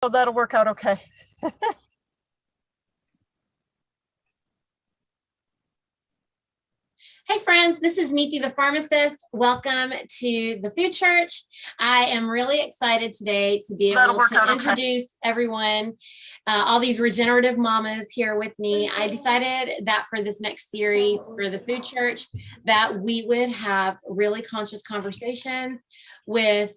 that'll work out okay. Hey friends, this is Neethi the pharmacist. Welcome to the Food Church. I am really excited today to be able to introduce everyone, all these regenerative mamas here with me. I decided that for this next series for the Food Church that we would have really conscious conversations with,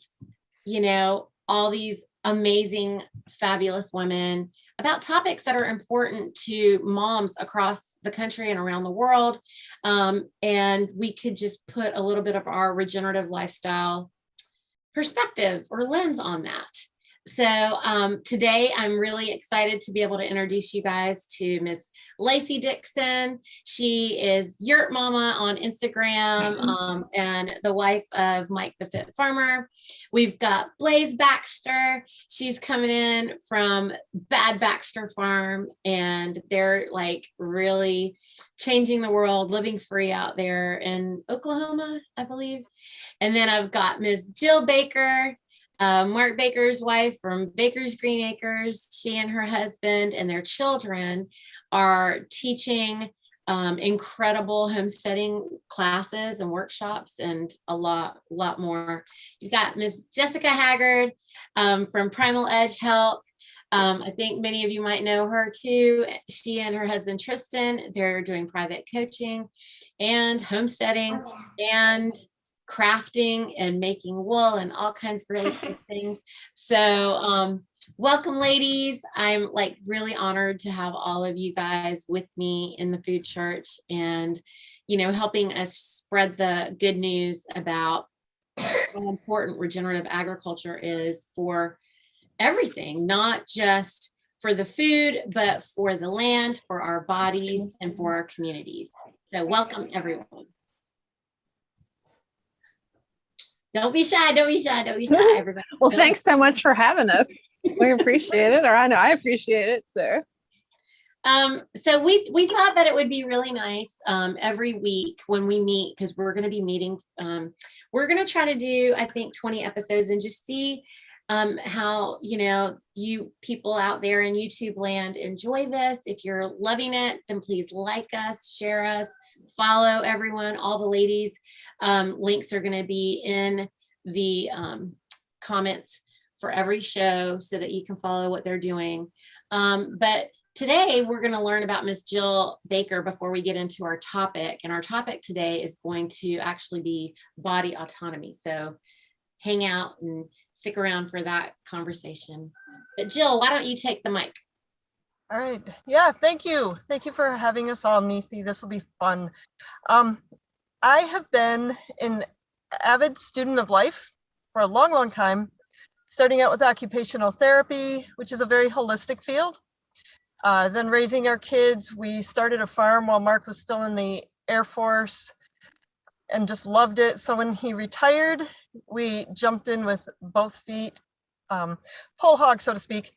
you know, all these amazing, fabulous women about topics that are important to moms across the country and around the world. And we could just put a little bit of our regenerative lifestyle perspective or lens on that. So today I'm really excited to be able to introduce you guys to Miss Lacie Dickson. She is Yurt Mama on Instagram and the wife of Mike the Fit Farmer. We've got Blaze Baxter. She's coming in from Bad Baxter Farm, and they're like really changing the world, living free out there in Oklahoma, I believe. And then I've got Miss Jill Baker, Mark Baker's wife from Baker's Green Acres. She and her husband and their children are teaching incredible homesteading classes and workshops and a lot more. You've got Miss Jessica Haggard from Primal Edge Health. I think many of you might know her too. She and her husband Tristan, they're doing private coaching and homesteading and crafting and making wool and all kinds of really cool things. So welcome, ladies. I'm like really honored to have all of you guys with me in the Food Church and, you know, helping us spread the good news about how important regenerative agriculture is for everything, not just for the food, but for the land, for our bodies, and for our communities. So welcome, everyone. Don't be shy, everybody. Well, thanks so much for having us. We appreciate it, or I know I appreciate it, sir. So we thought that it would be really nice every week when we meet, because we're going to be meeting. We're going to try to do, I think, 20 episodes and just see how, you know, you people out there in YouTube land enjoy this. If you're loving it, then please like us, share us, follow everyone. All the ladies links are going to be in the comments for every show so that you can follow what they're doing. But today we're going to learn about Miss Jill Baker before we get into our topic. And our topic today is going to actually be body autonomy. So hang out and stick around for that conversation. But Jill, why don't you take the mic? All right. Yeah, thank you. Thank you for having us all, Neethi. This will be fun. I have been an avid student of life for a long time, starting out with occupational therapy, which is a very holistic field. Then raising our kids. We started a farm while Mark was still in the Air Force and just loved it. So when he retired, we jumped in with both feet, whole hog, so to speak,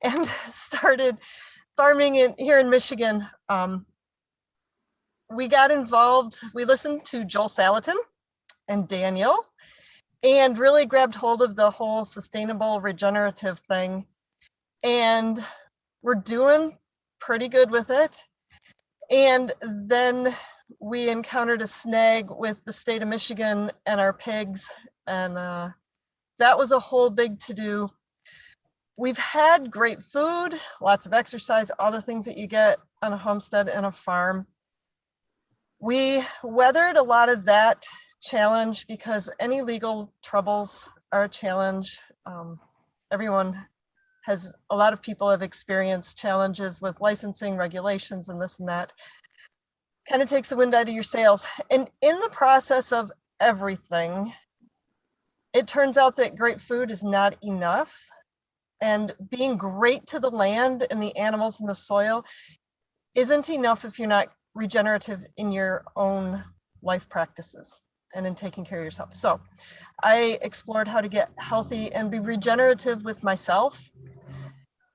and started farming here in Michigan. We got involved, we listened to Joel Salatin and Daniel, and really grabbed hold of the whole sustainable regenerative thing. And we're doing pretty good with it. And then we encountered a snag with the state of Michigan and our pigs, and that was a whole big to-do. We've had great food, lots of exercise, all the things that you get on a homestead and a farm. We weathered a lot of that challenge because any legal troubles are a challenge. A lot of people have experienced challenges with licensing, regulations, and this and that. Kind of takes the wind out of your sails. And in the process of everything, it turns out that great food is not enough. And being great to the land and the animals and the soil isn't enough if you're not regenerative in your own life practices and in taking care of yourself. So I explored how to get healthy and be regenerative with myself.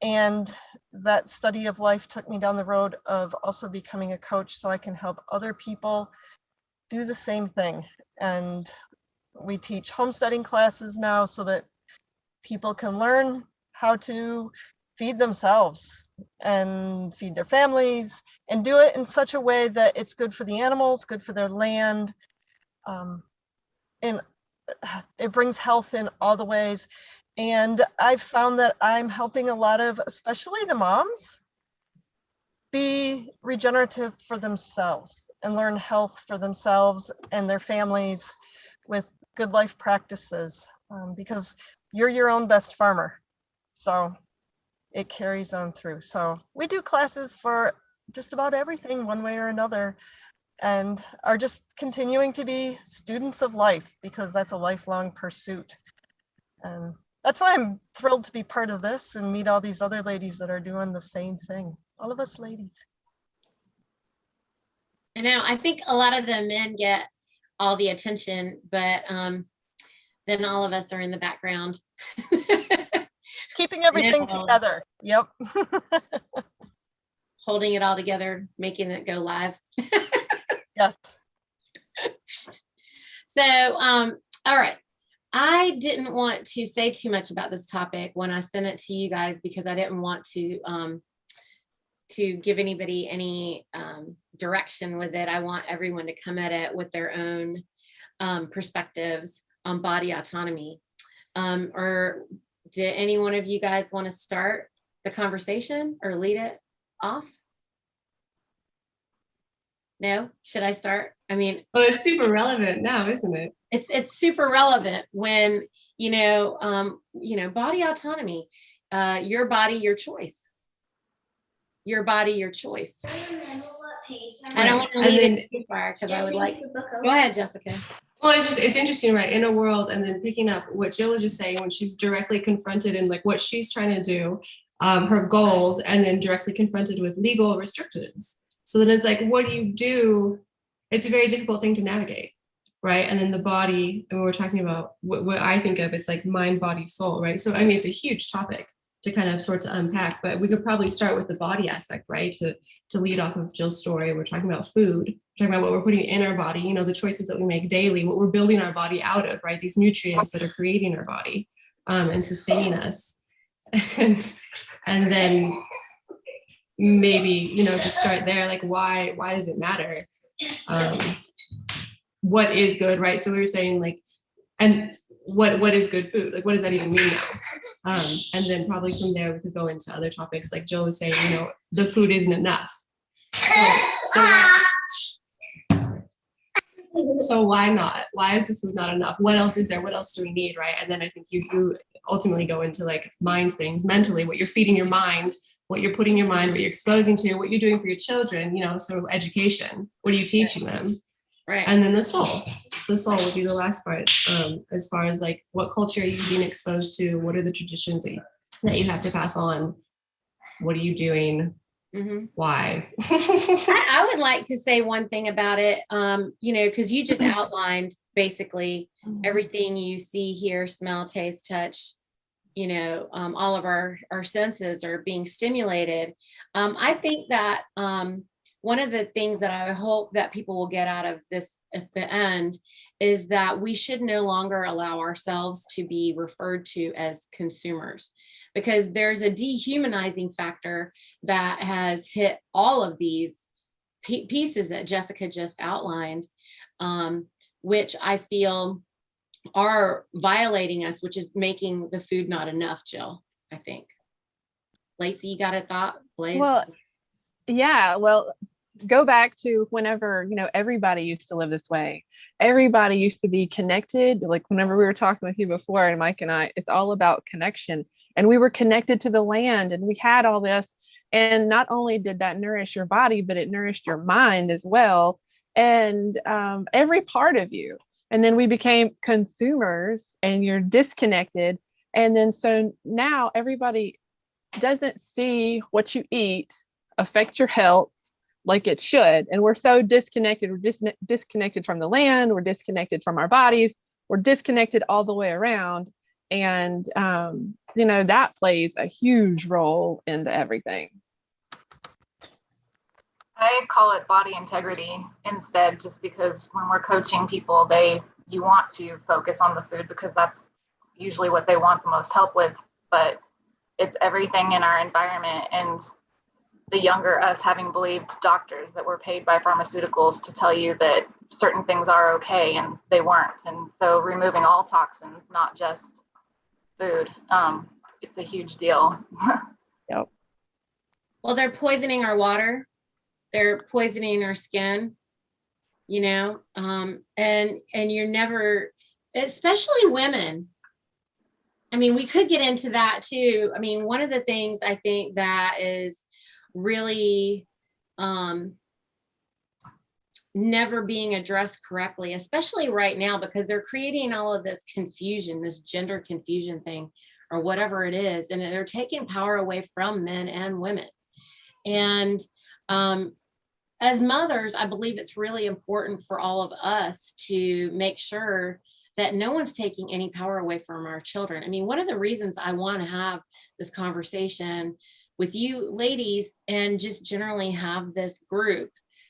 And that study of life took me down the road of also becoming a coach so I can help other people do the same thing. And we teach homesteading classes now so that people can learn how to feed themselves and feed their families, and do it in such a way that it's good for the animals, good for their land. And it brings health in all the ways. And I've found that I'm helping a lot of, especially the moms, be regenerative for themselves and learn health for themselves and their families with good life practices, because you're your own best farmer. So it carries on through. So we do classes for just about everything one way or another, and are just continuing to be students of life, because that's a lifelong pursuit. And that's why I'm thrilled to be part of this and meet all these other ladies that are doing the same thing. All of us ladies. I know, I think a lot of the men get all the attention, but then all of us are in the background. Keeping everything together. Yep. Holding it all together, making it go live. Yes. So, all right. I didn't want to say too much about this topic when I sent it to you guys, because I didn't want to give anybody any direction with it. I want everyone to come at it with their own perspectives on body autonomy. Or did any one of you guys want to start the conversation or lead it off? No? Should I start? I mean, well, it's super relevant now, isn't it? It's super relevant when, body autonomy, your body, your choice. Your body, your choice. I don't want to leave it too far, because I would like, go ahead, Jessica. Well, it's interesting, right? In a world, and then picking up what Jill was just saying, when she's directly confronted in like what she's trying to do, her goals, and then directly confronted with legal restrictions. So then it's like, what do you do? It's a very difficult thing to navigate, right? And then the body, and when we're talking about what I think of, it's like mind, body, soul, right? So I mean, it's a huge topic to kind of sort to unpack, but we could probably start with the body aspect, right? To lead off of Jill's story, we're talking about food, we're talking about what we're putting in our body, the choices that we make daily, what we're building our body out of, right? These nutrients that are creating our body and sustaining us. And then maybe, just start there, like why does it matter? What is good, right? So we were saying like, and what is good food? Like, what does that even mean now? And then probably from there we could go into other topics, like Jill was saying, the food isn't enough. So why not? Why is the food not enough? What else is there? What else do we need, right? And then I think you ultimately go into like mind things, mentally, what you're feeding your mind, what you're putting in your mind, what you're exposing to, what you're doing for your children, so education, what are you teaching them? Right. And then the soul would be the last part, as far as like what culture are you being exposed to? What are the traditions that you have to pass on? What are you doing? Mm-hmm. Why? I would like to say one thing about it, because you just outlined basically everything you see, hear, smell, taste, touch, all of our senses are being stimulated. I think that one of the things that I hope that people will get out of this at the end is that we should no longer allow ourselves to be referred to as consumers, because there's a dehumanizing factor that has hit all of these pieces that Jessica just outlined, which I feel are violating us, which is making the food not enough, Jill, I think. Lacie, you got a thought? Blaze? Well, yeah, go back to whenever, everybody used to live this way. Everybody used to be connected. Like whenever we were talking with you before, and Mike and I, it's all about connection. And we were connected to the land, and we had all this. And not only did that nourish your body, but it nourished your mind as well. And every part of you. And then we became consumers, and you're disconnected. And then so now everybody doesn't see what you eat affect your health like it should. And we're so disconnected. We're disconnected from the land. We're disconnected from our bodies. We're disconnected all the way around. And, that plays a huge role into everything. I call it body integrity instead, just because when we're coaching people, you want to focus on the food because that's usually what they want the most help with. But it's everything in our environment, and the younger us having believed doctors that were paid by pharmaceuticals to tell you that certain things are okay and they weren't. And so removing all toxins, not just food, it's a huge deal. Yep. Well, they're poisoning our water. They're poisoning our skin, you know, and you're never, especially women. I mean, we could get into that too. I mean, one of the things I think that is really never being addressed correctly, especially right now, because they're creating all of this confusion, this gender confusion thing, or whatever it is, and they're taking power away from men and women. And as mothers, I believe it's really important for all of us to make sure that no one's taking any power away from our children. I mean, one of the reasons I want to have this conversation with you ladies and just generally have this group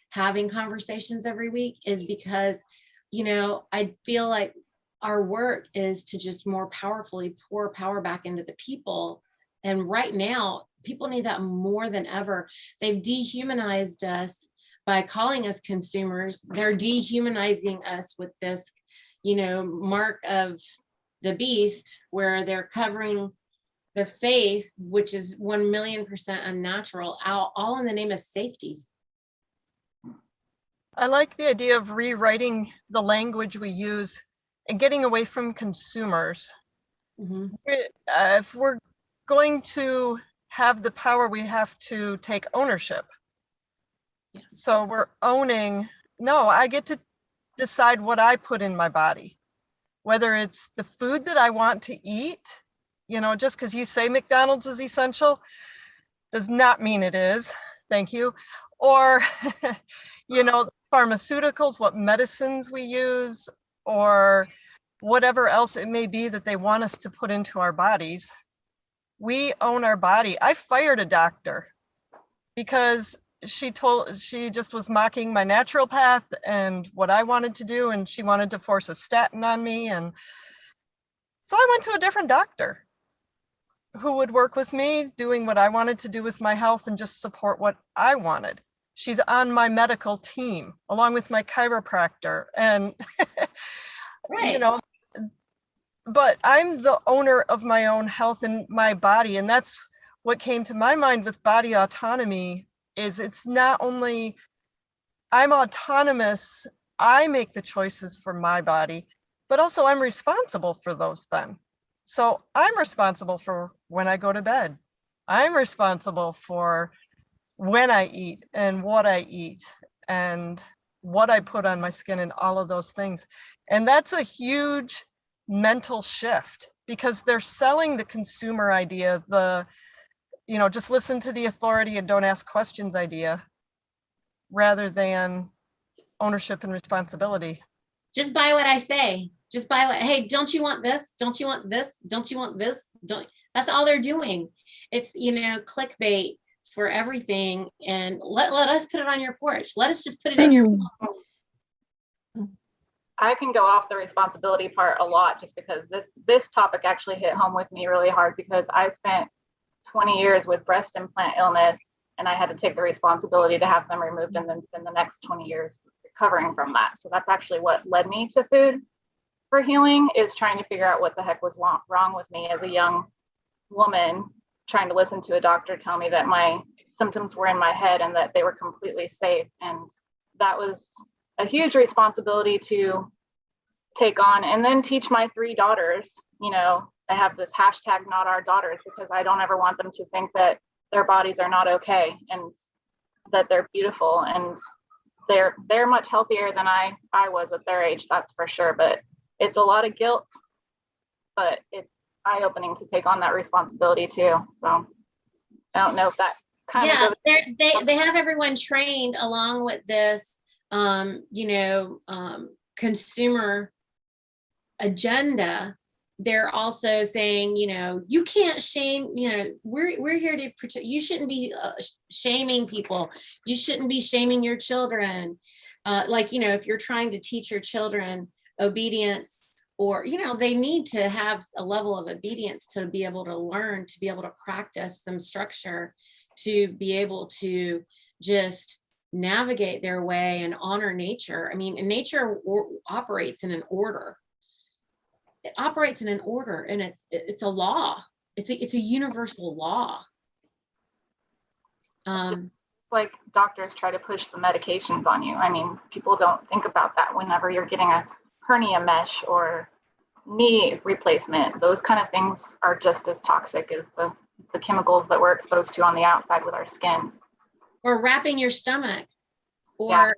having conversations every week is because, you know, I feel like our work is to just more powerfully pour power back into the people. And right now, people need that more than ever. They've dehumanized us by calling us consumers. They're dehumanizing us with this, you know, mark of the beast, where they're covering the face, which is 1,000,000% unnatural, all in the name of safety. I like the idea of rewriting the language we use and getting away from consumers. Mm-hmm. If we're going to have the power, we have to take ownership. Yes. So we're owning, no, I get to decide what I put in my body, whether it's the food that I want to eat. You know, just because you say McDonald's is essential does not mean it is. Thank you. Or, you know, pharmaceuticals, what medicines we use, or whatever else it may be that they want us to put into our bodies. We own our body. I fired a doctor because she just was mocking my naturopath and what I wanted to do, and she wanted to force a statin on me. And so I went to a different doctor who would work with me, doing what I wanted to do with my health and just support what I wanted. She's on my medical team along with my chiropractor, and Right. you know, but I'm the owner of my own health and my body. And that's what came to my mind with body autonomy. Is it's not only I'm autonomous, I make the choices for my body, but also I'm responsible for those then. So I'm responsible for when I go to bed. I'm responsible for when I eat and what I eat and what I put on my skin and all of those things. And that's a huge mental shift, because they're selling the consumer idea, the, you know, just listen to the authority and don't ask questions idea, rather than ownership and responsibility. Just buy what I say. Just buy what, hey, don't you want this? Don't you want this? Don't you want this? That's all they're doing. It's, you know, clickbait for everything. And let us put it on your porch. Let us just put it in your I can go off the responsibility part a lot, just because this topic actually hit home with me really hard, because I spent 20 years with breast implant illness, and I had to take the responsibility to have them removed and then spend the next 20 years recovering from that. So that's actually what led me to food for healing, is trying to figure out what the heck was wrong with me as a young woman, trying to listen to a doctor tell me that my symptoms were in my head and that they were completely safe. And that was a huge responsibility to take on, and then teach my 3 daughters. You know, I have this hashtag not our daughters, because I don't ever want them to think that their bodies are not okay, and that they're beautiful, and they're much healthier than I was at their age, that's for sure. But it's a lot of guilt, but it's eye-opening to take on that responsibility too. So I don't know if that kind of goes. They have everyone trained along with this consumer agenda. They're also saying, you know, you can't shame, you know, we're here to protect, you shouldn't be shaming people. You shouldn't be shaming your children. Like, you know, if you're trying to teach your children obedience or, they need to have a level of obedience to be able to learn, to be able to practice some structure, to be able to just navigate their way and honor nature. I mean, nature operates in an order. It operates in an order, and it's a law. It's a universal law. Like doctors try to push the medications on you. I mean, people don't think about that whenever you're getting a hernia mesh or knee replacement. Those kind of things are just as toxic as the chemicals that we're exposed to on the outside with our skins. Or wrapping your stomach, or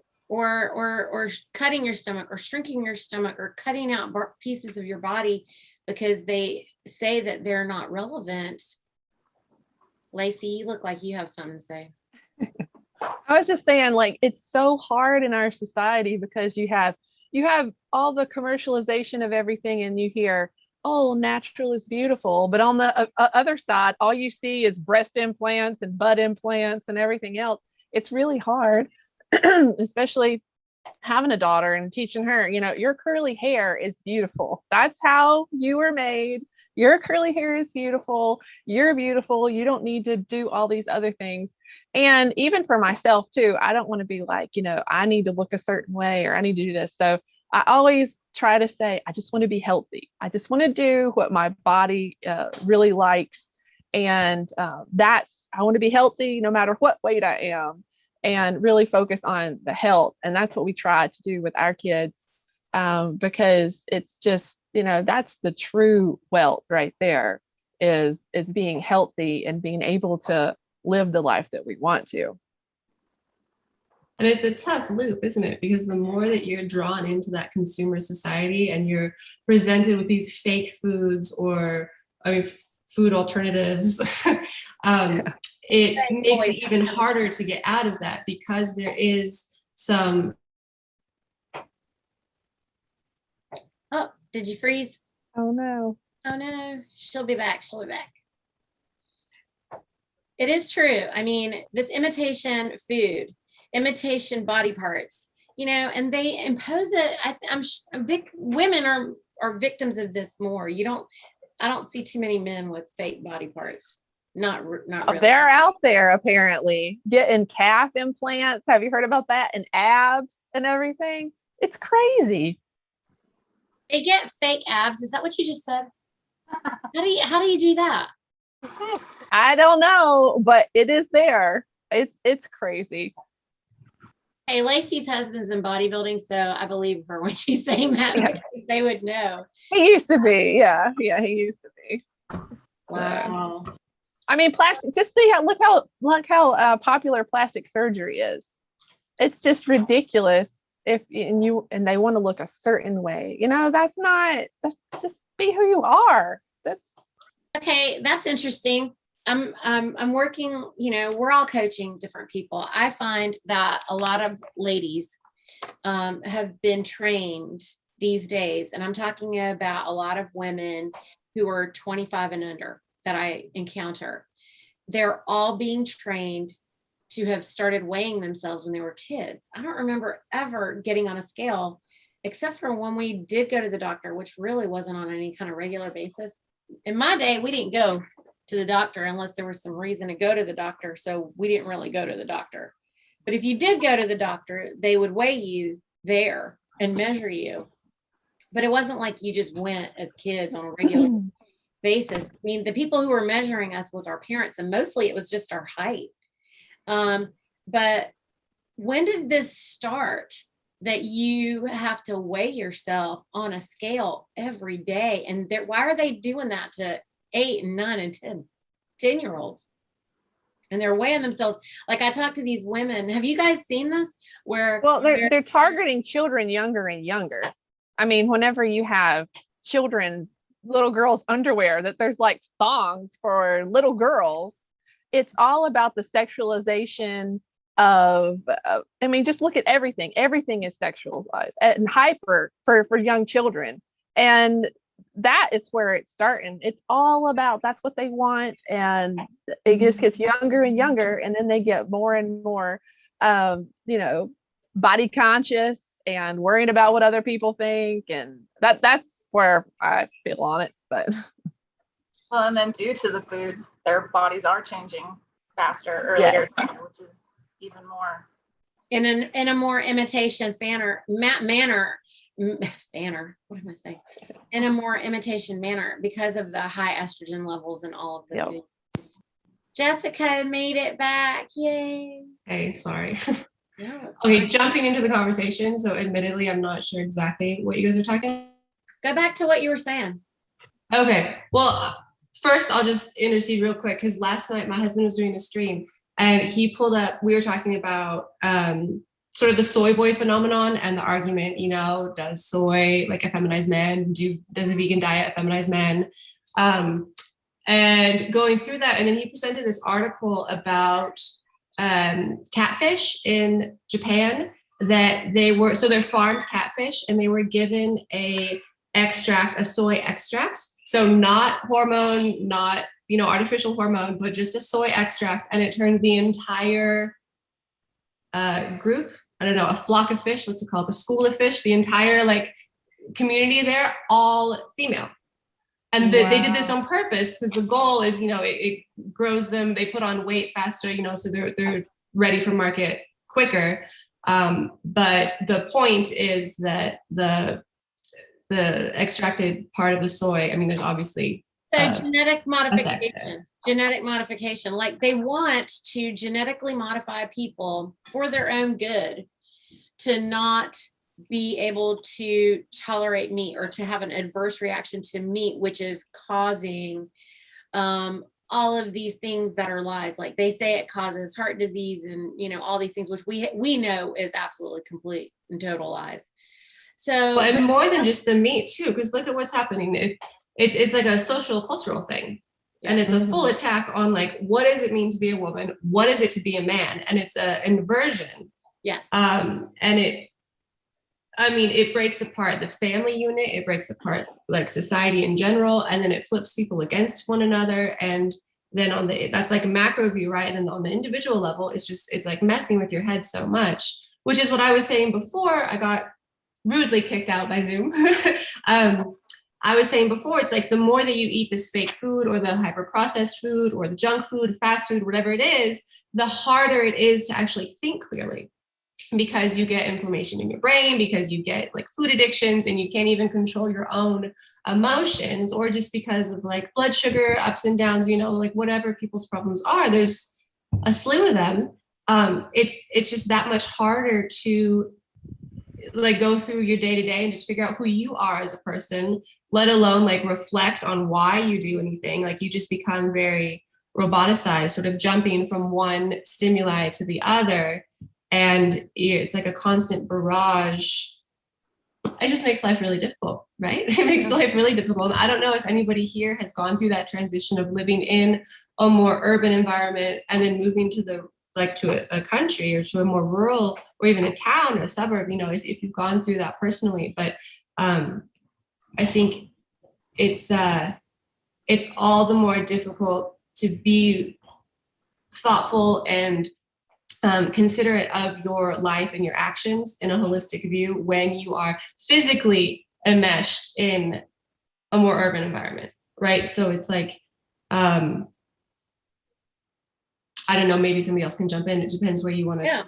cutting your stomach, or shrinking your stomach, or cutting out pieces of your body because they say that they're not relevant. Lacie, you look like you have something to say. I was just saying, like, it's so hard in our society because you have all the commercialization of everything, and you hear, oh, natural is beautiful, but on the other side, all you see is breast implants and butt implants and everything else. It's really hard, especially having a daughter and teaching her, your curly hair is beautiful. That's how you were made. Your curly hair is beautiful. You're beautiful. You don't need to do all these other things. And even for myself too, I don't want to be like, I need to look a certain way, or I need to do this. So I always try to say, I just want to be healthy. I just want to do what my body really likes. And I want to be healthy no matter what weight I am, and really focus on the health. And that's what we try to do with our kids, because it's just, that's the true wealth right there, is being healthy and being able to live the life that we want to. And it's a tough loop, isn't it? Because the more that you're drawn into that consumer society and you're presented with these fake foods, or food alternatives, it makes it even harder to get out of that, because there is some. Oh, did you freeze? Oh no. Oh no, she'll be back. It is true. I mean, this imitation food, imitation body parts, and they impose it. Women are victims of this more. I don't see too many men with fake body parts. Not really. They're out there apparently getting calf implants. Have you heard about that? And abs and everything. It's crazy. They get fake abs. Is that what you just said? How do you do that? I don't know, but it is there. It's crazy. Hey, Lacey's husband's in bodybuilding, so I believe her when she's saying that, because they would know. He used to be, yeah, he used to be. Wow. So, I mean, plastic. Just see look how popular plastic surgery is. It's just ridiculous. And they want to look a certain way. That's just be who you are. Okay, that's interesting. I'm working, we're all coaching different people. I find that a lot of ladies have been trained these days, and I'm talking about a lot of women who are 25 and under that I encounter. They're all being trained to have started weighing themselves when they were kids. I don't remember ever getting on a scale, except for when we did go to the doctor, which really wasn't on any kind of regular basis. In my day, we didn't go to the doctor unless there was some reason to go to the doctor. So we didn't really go to the doctor. But if you did go to the doctor, they would weigh you there and measure you. But it wasn't like you just went as kids on a regular basis. I mean, the people who were measuring us was our parents, and mostly it was just our height. But when did this start, that you have to weigh yourself on a scale every day? And why are they doing that to 8 and 9 and 10-year-olds? And they're weighing themselves. Like, I talked to these women. Have you guys seen this? Well, they're targeting children younger and younger. I mean, whenever you have little girls' underwear, that there's like thongs for little girls, it's all about the sexualization of, just look at everything. Everything is sexualized and hyper for young children. And that is where it's starting. It's all about, that's what they want. And it just gets younger and younger. And then they get more and more, body conscious. and worrying about what other people think. And that's where I feel on it. But well, and then due to the foods, their bodies are changing faster earlier, yes. which is even more in a more imitation manner. What am I saying? In a more imitation manner because of the high estrogen levels and all of the food. Jessica made it back. Yay. Hey, sorry. No, okay, jumping into the conversation. So admittedly, I'm not sure exactly what you guys are talking about. Go back to what you were saying. Okay. Well, first I'll just intercede real quick because last night my husband was doing a stream and he pulled up, we were talking about sort of the soy boy phenomenon and the argument, you know, does soy like effeminize men? Does a vegan diet effeminize men? And going through that, and then he presented this article about catfish in Japan that they're farmed catfish and they were given a soy extract. So not hormone, not, you know, artificial hormone, but just a soy extract. And it turned the entire group, I don't know, a flock of fish, what's it called? A school of fish, the entire like community there, all female. And they did this on purpose because the goal is, you know, it grows them, they put on weight faster, you know, so they're ready for market quicker. But the point is that the extracted part of the soy, I mean, there's obviously genetic modification, like they want to genetically modify people for their own good to not be able to tolerate meat or to have an adverse reaction to meat, which is causing all of these things that are lies. Like they say it causes heart disease and, you know, all these things, which we know is absolutely complete and total lies. So, and more than just the meat too, because look at what's happening. It's like a social cultural thing. And it's a full attack on like, what does it mean to be a woman? What is it to be a man? And it's an inversion. Yes. And it breaks apart the family unit, it breaks apart like society in general, and then it flips people against one another. And then that's like a macro view, right? And then on the individual level, it's like messing with your head so much, which is what I was saying before I got rudely kicked out by Zoom. I was saying before, it's like the more that you eat this fake food or the hyper processed food or the junk food, fast food, whatever it is, the harder it is to actually think clearly. Because you get inflammation in your brain, because you get like food addictions and you can't even control your own emotions, or just because of like blood sugar ups and downs, you know, like whatever people's problems are, there's a slew of them. It's just that much harder to like go through your day to day and just figure out who you are as a person, let alone like reflect on why you do anything. Like you just become very roboticized, sort of jumping from one stimuli to the other. And it's like a constant barrage. It just makes life really difficult, right? It makes life really difficult. I don't know if anybody here has gone through that transition of living in a more urban environment and then moving to a country or to a more rural or even a town or a suburb, you know, if you've gone through that personally. But I think it's all the more difficult to be thoughtful and considerate of your life and your actions in a holistic view when you are physically enmeshed in a more urban environment, right? So it's like, I don't know, maybe somebody else can jump in. It depends where you want to,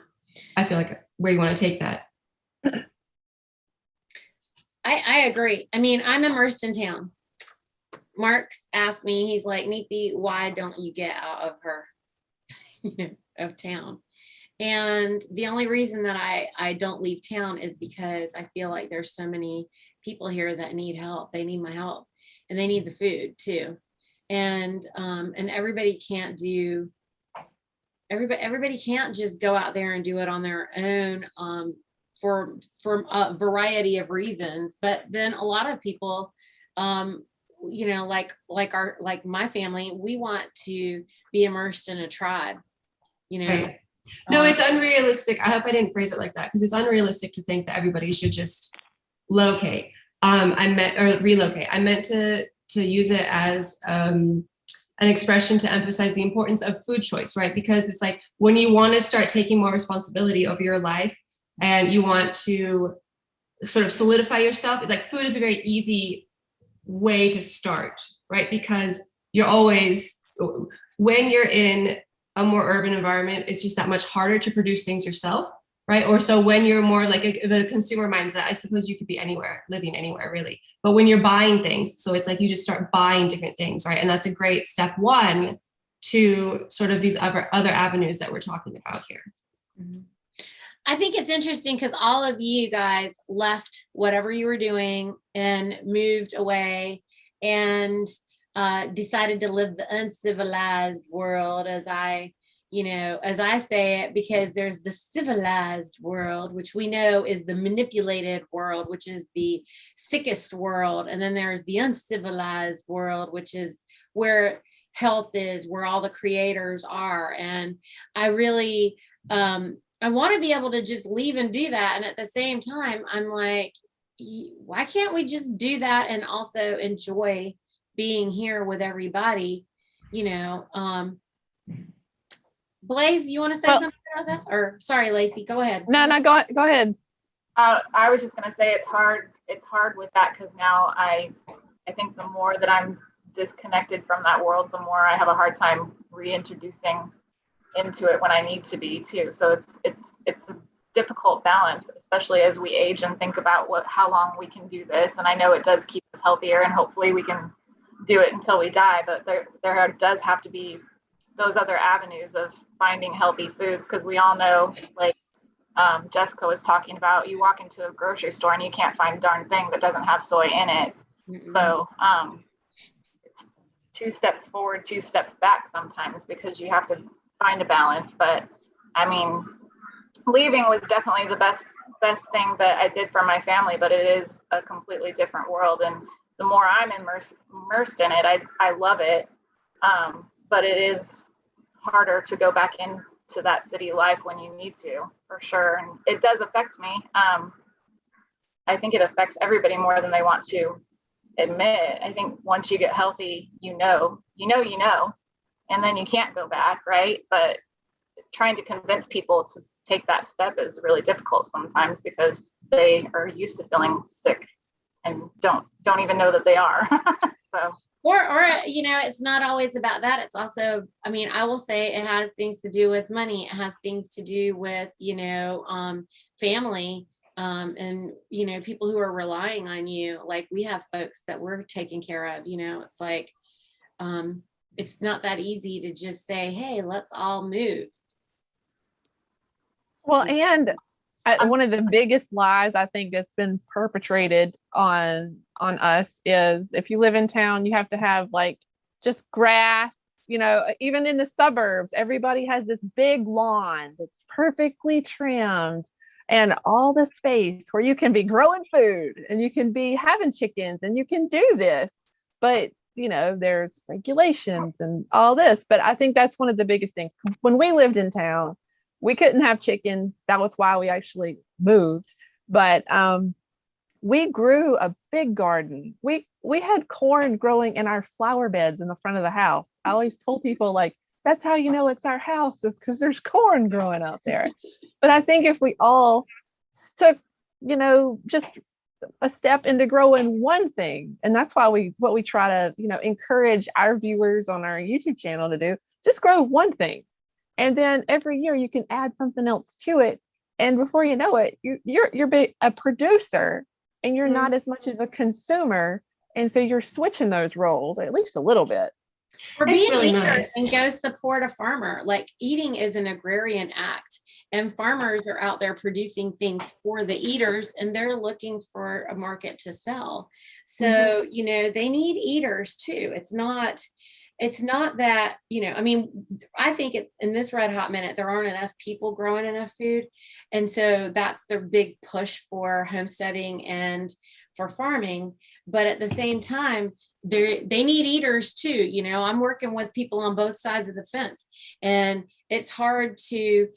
I feel like where you want to take that. I agree. I mean, I'm immersed in town. Mark's asked me, he's like, Neethi, why don't you get out of of town? And the only reason that I don't leave town is because I feel like there's so many people here that need help. They need my help and they need the food too. And everybody can't just go out there and do it on their own for a variety of reasons. But then a lot of people, you know, like my family, we want to be immersed in a tribe, you know. Right. No, it's unrealistic. I hope I didn't phrase it like that because it's unrealistic to think that everybody should just relocate. Relocate. I meant to use it as an expression to emphasize the importance of food choice, right? Because it's like when you want to start taking more responsibility over your life and you want to sort of solidify yourself. Like food is a very easy way to start, right? Because you're always, when you're in a more urban environment, it's just that much harder to produce things yourself, right? Or so when you're more like the consumer mindset, I suppose you could be anywhere, living anywhere really. But when you're buying things, so it's like you just start buying different things, right? And that's a great step one to sort of these other avenues that we're talking about here. Mm-hmm. I think it's interesting because all of you guys left whatever you were doing and moved away and decided to live the uncivilized world, as I say it, because there's the civilized world, which we know is the manipulated world, which is the sickest world. And then there's the uncivilized world, which is where health is, where all the creators are. And I really, I want to be able to just leave and do that. And at the same time, I'm like, why can't we just do that and also enjoy being here with everybody? Blaze, you want to say something about that? Or sorry, Lacie, go ahead. No, go ahead. I was just going to say it's hard with that, because now I think the more that I'm disconnected from that world, the more I have a hard time reintroducing into it when I need to be too. So it's a difficult balance, especially as we age and think about how long we can do this. And I know it does keep us healthier, and hopefully we can do it until we die. But there does have to be those other avenues of finding healthy foods, because we all know, like Jessica was talking about, you walk into a grocery store and you can't find a darn thing that doesn't have soy in it. Mm-hmm. So it's 2 steps forward, 2 steps back sometimes, because you have to find a balance. But I mean, leaving was definitely the best thing that I did for my family, but it is a completely different world, and the more I'm immersed in it, I love it, but it is harder to go back into that city life when you need to, for sure. And it does affect me. I think it affects everybody more than they want to admit. I think once you get healthy, you know, and then you can't go back, right? But trying to convince people to take that step is really difficult sometimes, because they are used to feeling sick and don't even know that they are. So. Or it's not always about that. It's also, I mean, I will say it has things to do with money. It has things to do with, family, and, people who are relying on you. Like, we have folks that we're taking care of, it's like, it's not that easy to just say, hey, let's all move. Well, and one of the biggest lies I think that's been perpetrated on us is, if you live in town, you have to have like just grass. Even in the suburbs, everybody has this big lawn that's perfectly trimmed and all the space where you can be growing food and you can be having chickens and you can do this. But there's regulations and all this. But I think that's one of the biggest things. When we lived in town, we couldn't have chickens. That was why we actually moved. But we grew a big garden. We had corn growing in our flower beds in the front of the house. I always told people, like, that's how you know it's our house, is because there's corn growing out there. But I think if we all took, just a step into growing one thing, and that's why what we try to, encourage our viewers on our YouTube channel to do, just grow one thing. And then every year you can add something else to it. And before you know it, you're a producer, and you're not as much of a consumer. And so you're switching those roles at least a little bit. Or be really nice and go support a farmer. Like, eating is an agrarian act, and farmers are out there producing things for the eaters, and they're looking for a market to sell. So, they need eaters too. It's not that, I think in this red hot minute, there aren't enough people growing enough food. And so that's the big push for homesteading and for farming. But at the same time, they need eaters too. I'm working with people on both sides of the fence, and it's hard to,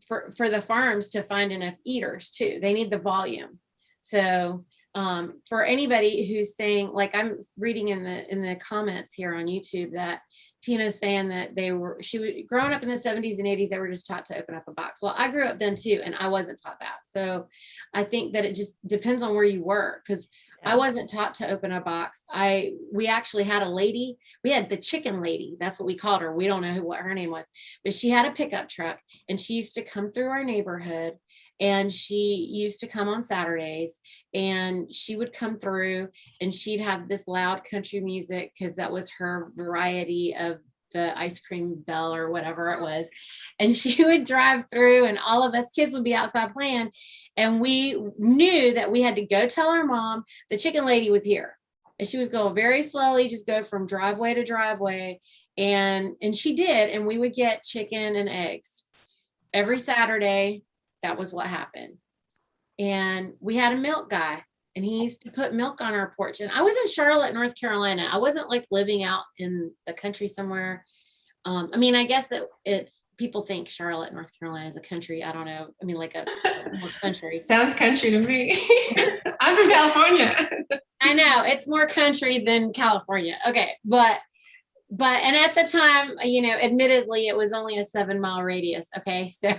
for the farms to find enough eaters too. They need the volume. So for anybody who's saying, like, I'm reading in the comments here on YouTube that, Tina's saying that growing up in the 70s and 80s, they were just taught to open up a box. Well, I grew up then too, and I wasn't taught that. So I think that it just depends on where you were, because I wasn't taught to open a box. We actually had a lady, we had the chicken lady. That's what we called her. We don't know what her name was, but she had a pickup truck, and she used to come through our neighborhood, and she used to come on Saturdays, and she would come through and she'd have this loud country music, because that was her variety of the ice cream bell or whatever it was. And she would drive through, and all of us kids would be outside playing. And we knew that we had to go tell our mom the chicken lady was here. And she was going very slowly, just go from driveway to driveway. And she did. And we would get chicken and eggs every Saturday. That was what happened. And we had a milk guy, and he used to put milk on our porch. And I was in Charlotte, North Carolina. I wasn't like living out in the country somewhere. I mean, I guess it's people think Charlotte, North Carolina is a country. I don't know. I mean, like a more country. Sounds country to me. I'm from California. I know it's more country than California. Okay. But and at the time, admittedly, it was only a 7-mile radius. Okay. So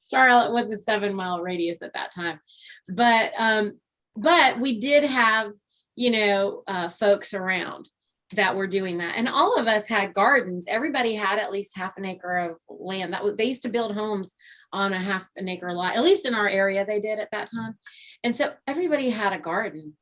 Charlotte was a 7-mile radius at that time. But we did have, folks around that were doing that. And all of us had gardens. Everybody had at least half an acre of land. They used to build homes on a half an acre lot, at least in our area they did at that time. And so everybody had a garden,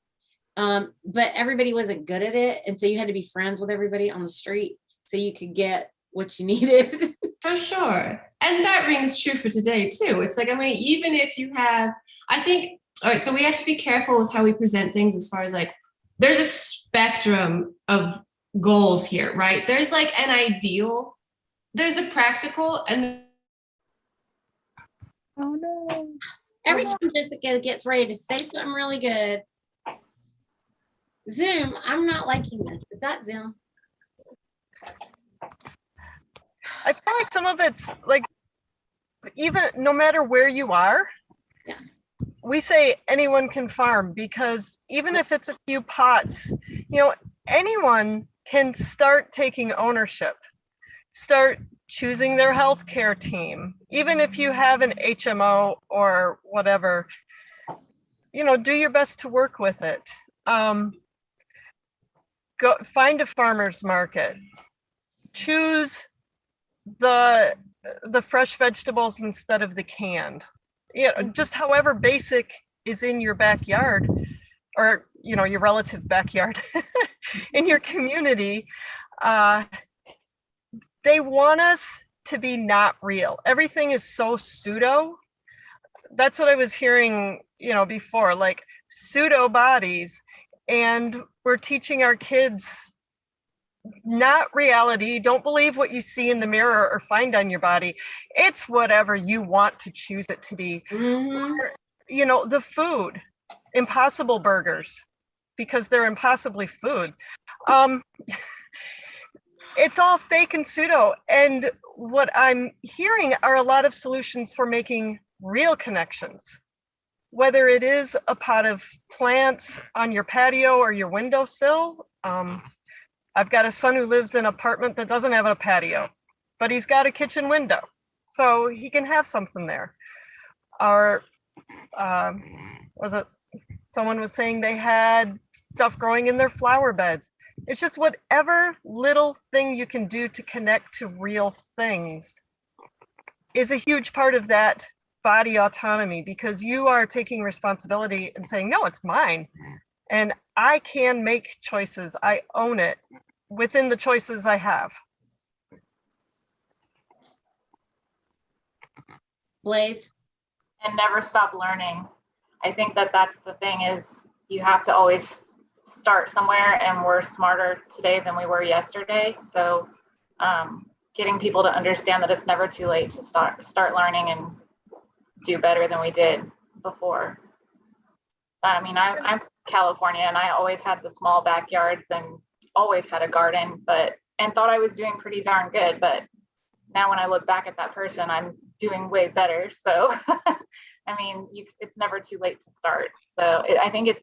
but everybody wasn't good at it. And so you had to be friends with everybody on the street so you could get what you needed. For sure. And that rings true for today too. It's like, I mean, even if you have, I think, all right, so we have to be careful with how we present things, as far as like, there's a spectrum of goals here, right? There's like an ideal, there's a practical, and Oh no. Every time Jessica gets ready to say something really good, Zoom, I'm not liking this. Is that Zoom? I feel like some of it's like, even no matter where you are, Yes. we say anyone can farm, because even if it's a few pots, anyone can start taking ownership, start choosing their healthcare team. Even if you have an HMO or whatever, do your best to work with it. Go find a farmer's market, choose the fresh vegetables instead of the canned. Just however basic is in your backyard, or your relative backyard in your community. They want us to be not real. Everything is so pseudo. That's what I was hearing, before, like pseudo bodies. And we're teaching our kids not reality. Don't believe what you see in the mirror or find on your body. It's whatever you want to choose it to be. Mm-hmm. Or, the food, impossible burgers, because they're impossibly food. It's all fake and pseudo. And what I'm hearing are a lot of solutions for making real connections, whether it is a pot of plants on your patio or your windowsill. I've got a son who lives in an apartment that doesn't have a patio, but he's got a kitchen window, so he can have something there. Or someone was saying they had stuff growing in their flower beds. It's just whatever little thing you can do to connect to real things is a huge part of that body autonomy, because you are taking responsibility and saying, no, it's mine. And I can make choices. I own it within the choices I have. Blaze? And never stop learning. I think that's the thing, is you have to always start somewhere, and we're smarter today than we were yesterday. So getting people to understand that it's never too late to start learning and do better than we did before. I mean, I'm from California, and I always had the small backyards and always had a garden, and thought I was doing pretty darn good. But now when I look back at that person, I'm doing way better. So, I mean, it's never too late to start. So I think it's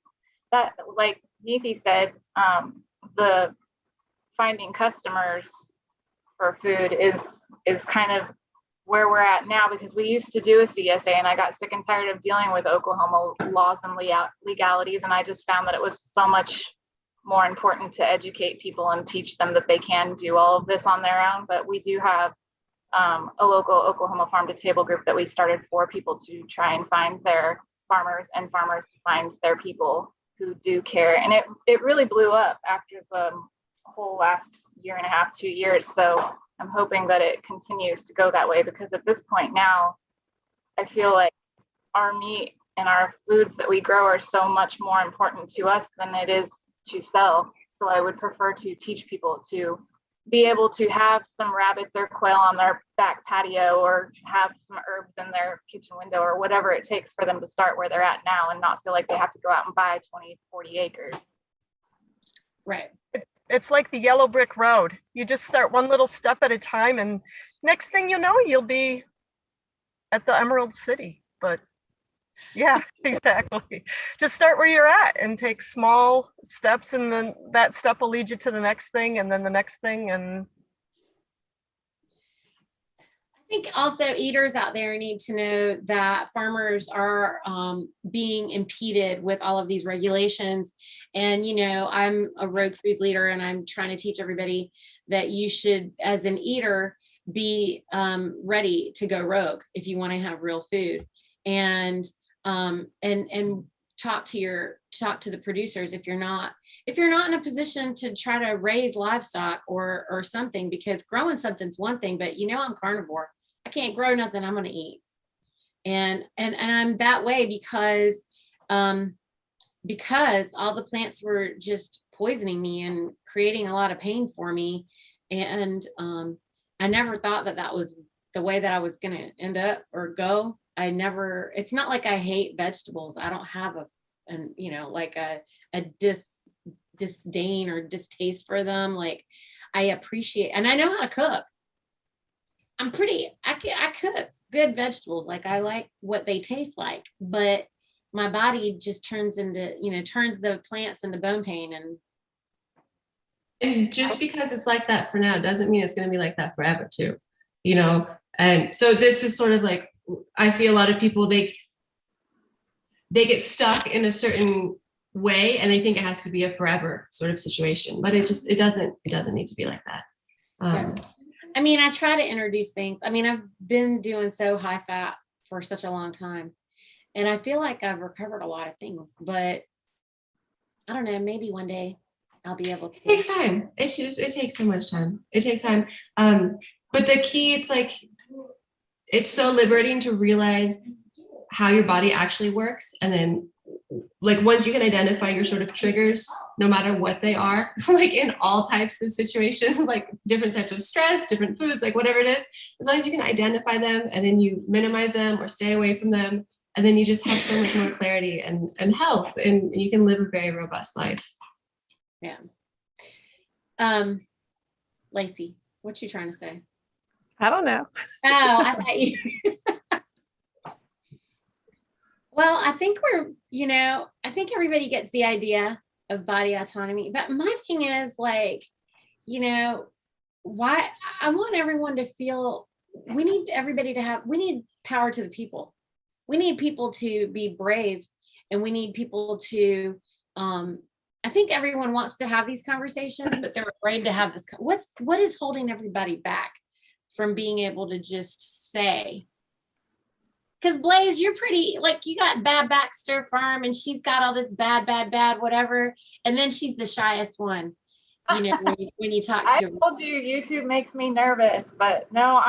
that, like Neethi said, the finding customers for food is kind of where we're at now, because we used to do a CSA and I got sick and tired of dealing with Oklahoma laws and legalities. And I just found that it was so much more important to educate people and teach them that they can do all of this on their own. But we do have a local Oklahoma farm to table group that we started for people to try and find their farmers, and farmers find their people who do care. And it really blew up after the whole last year and a half, 2 years. So I'm hoping that it continues to go that way, because at this point now, I feel like our meat and our foods that we grow are so much more important to us than it is to sell. So I would prefer to teach people to be able to have some rabbits or quail on their back patio, or have some herbs in their kitchen window, or whatever it takes for them to start where they're at now and not feel like they have to go out and buy 20, 40 acres. Right. It's like the yellow brick road. You just start one little step at a time, and next thing you know, you'll be at the Emerald City. But yeah, exactly. Just start where you're at and take small steps, and then that step will lead you to the next thing, and then the next thing. And I think also eaters out there need to know that farmers are being impeded with all of these regulations. And, you know, I'm a rogue food leader, and I'm trying to teach everybody that you should, as an eater, be ready to go rogue if you want to have real food. And talk to the producers if you're not in a position to try to raise livestock or something, because growing something's one thing, but you know, I'm carnivore. I can't grow nothing I'm going to eat. And I'm that way because all the plants were just poisoning me and creating a lot of pain for me. And I never thought that was the way that I was going to end up or go. It's not like I hate vegetables. I don't have a disdain or distaste for them. Like, I appreciate, and I know how to cook. I cook good vegetables. Like, I like what they taste like, but my body just turns the plants into bone pain. And just because it's like that for now doesn't mean it's going to be like that forever too, you know? And so this is sort of like, I see a lot of people, they get stuck in a certain way and they think it has to be a forever sort of situation, but it doesn't need to be like that. I mean, I try to introduce things. I mean, I've been doing so high fat for such a long time, and I feel like I've recovered a lot of things, but I don't know, maybe one day I'll be able to. It takes time. It takes so much time. It takes time. But the key, it's like, it's so liberating to realize how your body actually works. And then, like, once you can identify your sort of triggers, no matter what they are, like in all types of situations, like different types of stress, different foods, like whatever it is, as long as you can identify them and then you minimize them or stay away from them, and then you just have so much more clarity and health, and you can live a very robust life. Yeah. Lacie, what you trying to say? I don't know. Oh, I thought you. Well, I think I think everybody gets the idea of body autonomy. But my thing is, like, why I want everyone to feel, we need power to the people. We need people to be brave, and we need people to, I think everyone wants to have these conversations, but they're afraid to have this. What is holding everybody back from being able to just say? Because Blaze, you're pretty, like, you got Bad Baxter Farm, and she's got all this bad, whatever. And then she's the shyest one, when you talk to her. I told you YouTube makes me nervous, but no,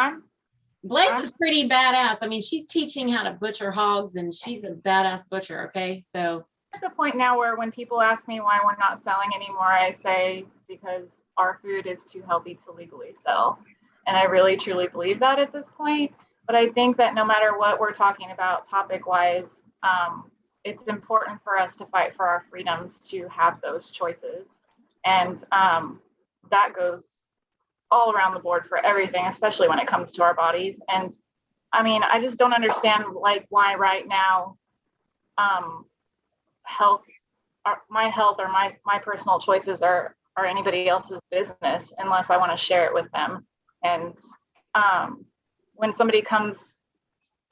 Blaze is pretty badass. I mean, she's teaching how to butcher hogs, and she's a badass butcher. Okay. So at the point now where when people ask me why we're not selling anymore, I say because our food is too healthy to legally sell. And I really truly believe that at this point. But I think that no matter what we're talking about topic-wise, it's important for us to fight for our freedoms to have those choices. And that goes all around the board for everything, especially when it comes to our bodies. And I mean, I just don't understand, like, why right now my health or my personal choices are or anybody else's business unless I want to share it with them. And when somebody comes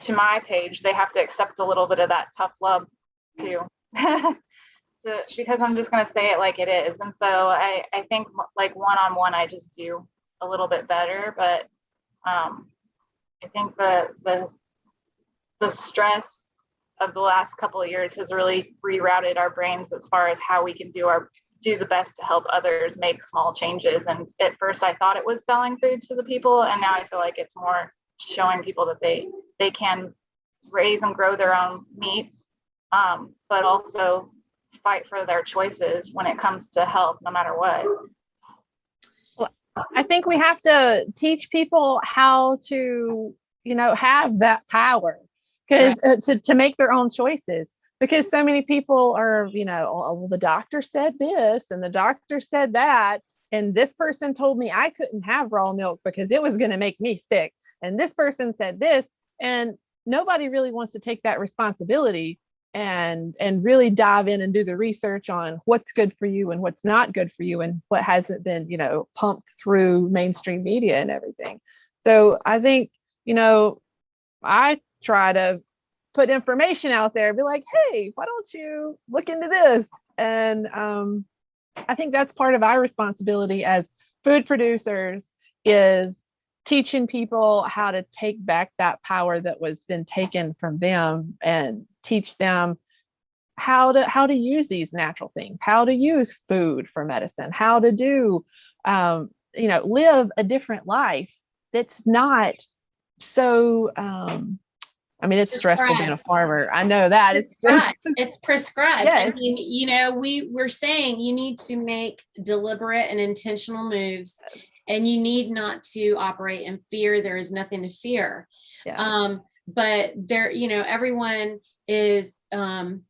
to my page, they have to accept a little bit of that tough love too. Because I'm just going to say it like it is. And so I think like one-on-one, I just do a little bit better, but I think the stress of the last couple of years has really rerouted our brains as far as how we can do the best to help others make small changes. And at first I thought it was selling food to the people, and now I feel like it's more showing people that they can raise and grow their own meats, but also fight for their choices when it comes to health, no matter what. Well, I think we have to teach people how to, have that power, because to make their own choices, because so many people are, well, the doctor said this and the doctor said that, and this person told me I couldn't have raw milk because it was going to make me sick, and this person said this, and nobody really wants to take that responsibility and really dive in and do the research on what's good for you and what's not good for you and what hasn't been, pumped through mainstream media and everything. So I think, I try to put information out there, be like, hey, why don't you look into this? And I think that's part of our responsibility as food producers, is teaching people how to take back that power that was been taken from them, and teach them how to use these natural things, how to use food for medicine, how to do, live a different life that's not so, it's stressful being a farmer. I know that it's prescribed. Yes. I mean, we're saying you need to make deliberate and intentional moves, and you need not to operate in fear. There is nothing to fear. Yeah. But there, everyone is, it's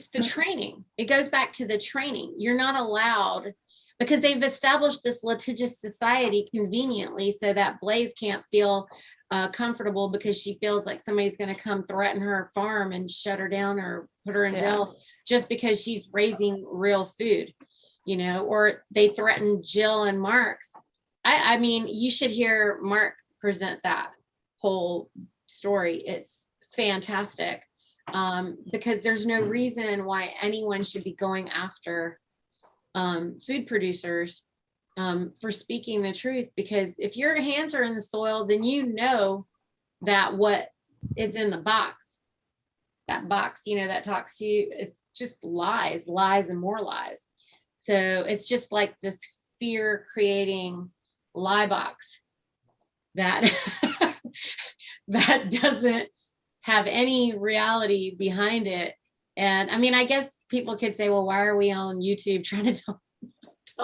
the training. It goes back to the training. You're not allowed, because they've established this litigious society conveniently so that Blaze can't feel comfortable, because she feels like somebody's going to come threaten her farm and shut her down or put her in jail just because she's raising real food, or they threaten Jill and Mark's. I mean, you should hear Mark present that whole story. It's fantastic, because there's no reason why anyone should be going after food producers for speaking the truth, because if your hands are in the soil, then that what is in the box, that box, that talks to you, it's just lies and more lies. So it's just like this fear creating lie box that that doesn't have any reality behind it. And I mean, I guess people could say, well, why are we on YouTube trying to tell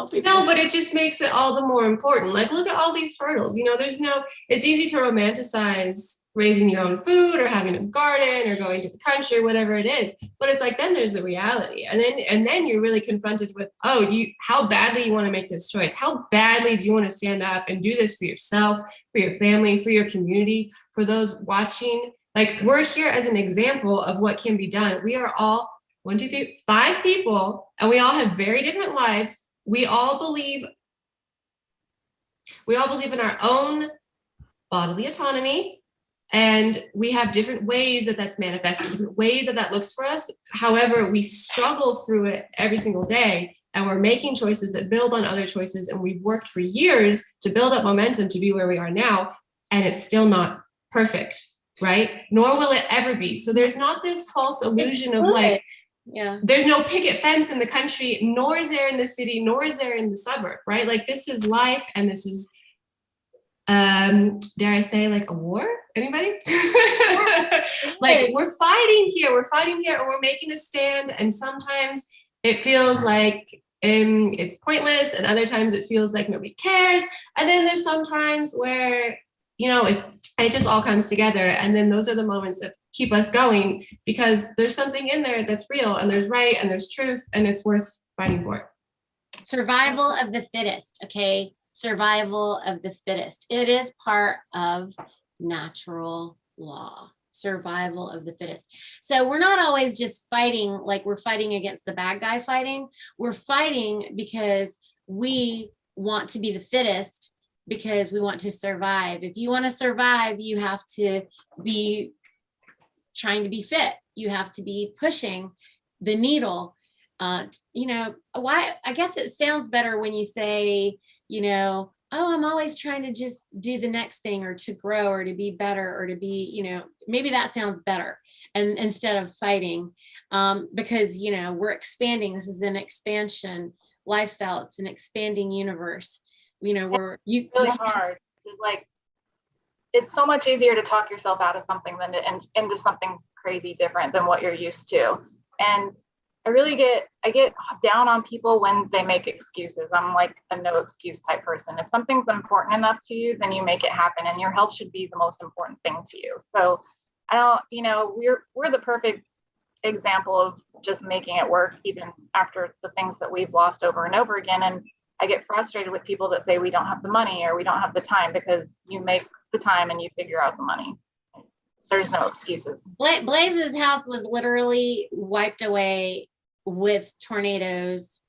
people? No, but it just makes it all the more important. Like, look at all these hurdles. It's easy to romanticize raising your own food or having a garden or going to the country, whatever it is. But it's like, then there's the reality. And then you're really confronted with, how badly you want to make this choice. How badly do you want to stand up and do this for yourself, for your family, for your community, for those watching? Like, we're here as an example of what can be done. We are all 1, 2, 3, 5 people, and we all have very different lives. We all believe in our own bodily autonomy, and we have different ways that that's manifested, different ways that looks for us. However, we struggle through it every single day, and we're making choices that build on other choices, and we've worked for years to build up momentum to be where we are now, and it's still not perfect, right? Nor will it ever be. So there's not this false illusion of like, there's no picket fence in the country, nor is there in the city, nor is there in the suburb, right? Like, this is life, and this is, dare I say, like a war? Anybody? Like, we're fighting here, and we're making a stand, and sometimes it feels like it's pointless, and other times it feels like nobody cares, and then there's some times where it just all comes together. And then those are the moments that keep us going, because there's something in there that's real, and there's right, and there's truth, and it's worth fighting for. Survival of the fittest. Okay. Survival of the fittest. It is part of natural law. survival of the fittest. So we're not always just fighting like we're fighting against the bad guy fighting. We're fighting because we want to be the fittest, because we want to survive. If you want to survive, you have to be trying to be fit. You have to be pushing the needle. You know, why? I guess it sounds better when you say, you know, oh, I'm always trying to just do the next thing, or to grow, or to be better, or to be, you know, maybe that sounds better. And instead of fighting, because, you know, we're expanding. This is an expansion lifestyle. It's an expanding universe. You know, really hard to, like, it's so much easier to talk yourself out of something than to into something crazy different than what you're used to. And I get down on people when they make excuses. I'm like a no excuse type person. If something's important enough to you, then you make it happen, and your health should be the most important thing to you. So I don't, you know, we're the perfect example of just making it work, even after the things that we've lost over and over again. And I get frustrated with people that say we don't have the money or we don't have the time, because you make the time and you figure out the money. There's no excuses. Blaze's house was literally wiped away with tornadoes.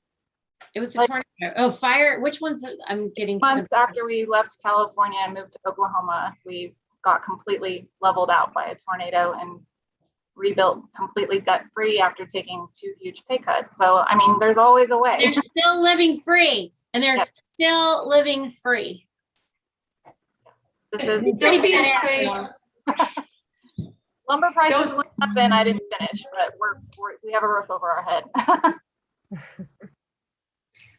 It was a tornado. Oh, fire. Which ones? I'm getting. Months after we left California and moved to Oklahoma, we got completely leveled out by a tornado and rebuilt completely debt free after taking 2 huge pay cuts. So, I mean, there's always a way. They're still living free, and they're still living free. This is, Don't be afraid. lumber prices went up, and I didn't finish, but we have a roof over our head.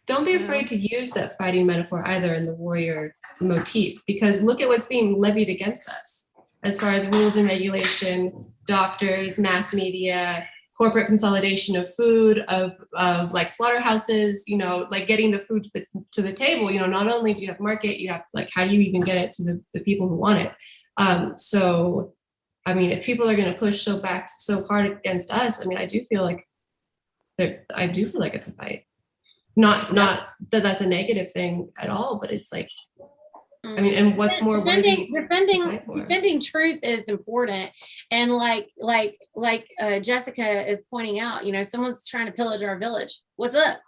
Don't be afraid to use that fighting metaphor either in the warrior motif, because look at what's being levied against us as far as rules and regulation, doctors, mass media, corporate consolidation of food, of like slaughterhouses, you know, like getting the food to the table. You know, not only do you have market, you have, like, how do you even get it to the people who want it? So, I mean, if people are going to push so hard against us, I mean, I do feel like it's a fight. Not that that's a negative thing at all, but it's like, I mean, and what's more defending truth is important. And like Jessica is pointing out, you know, someone's trying to pillage our village. What's up?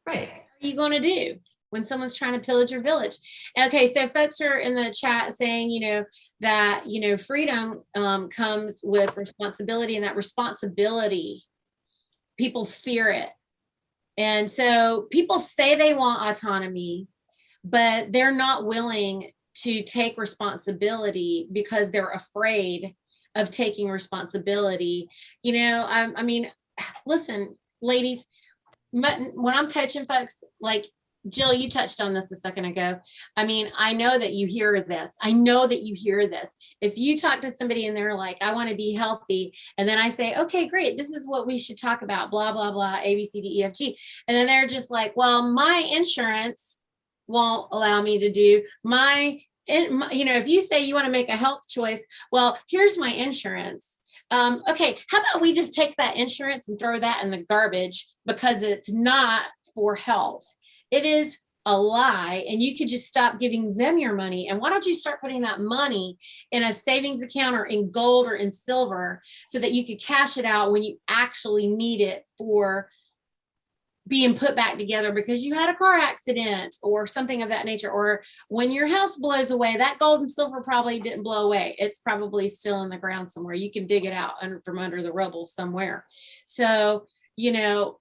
Right. What are you going to do when someone's trying to pillage your village? Okay, so folks are in the chat saying, you know, that, you know, freedom comes with responsibility, and that responsibility, people fear it. And so people say they want autonomy, but they're not willing to take responsibility because they're afraid of taking responsibility. You know, I mean, listen, ladies, when I'm coaching folks, like Jill, you touched on this a second ago. I mean, I know that you hear this. If you talk to somebody and they're like, I want to be healthy, and then I say, okay, great, this is what we should talk about, blah, blah, blah, A, B, C, D, E, F, G. And then they're just like, well, my insurance won't allow me to do you know, if you say you want to make a health choice, well, here's my insurance. Okay, how about we just take that insurance and throw that in the garbage, because it's not for health. It is a lie, and you could just stop giving them your money. And why don't you start putting that money in a savings account, or in gold, or in silver, so that you could cash it out when you actually need it for being put back together because you had a car accident or something of that nature, or when your house blows away. That gold and silver probably didn't blow away. It's probably still in the ground somewhere. You can dig it out from under the rubble somewhere. So, you know,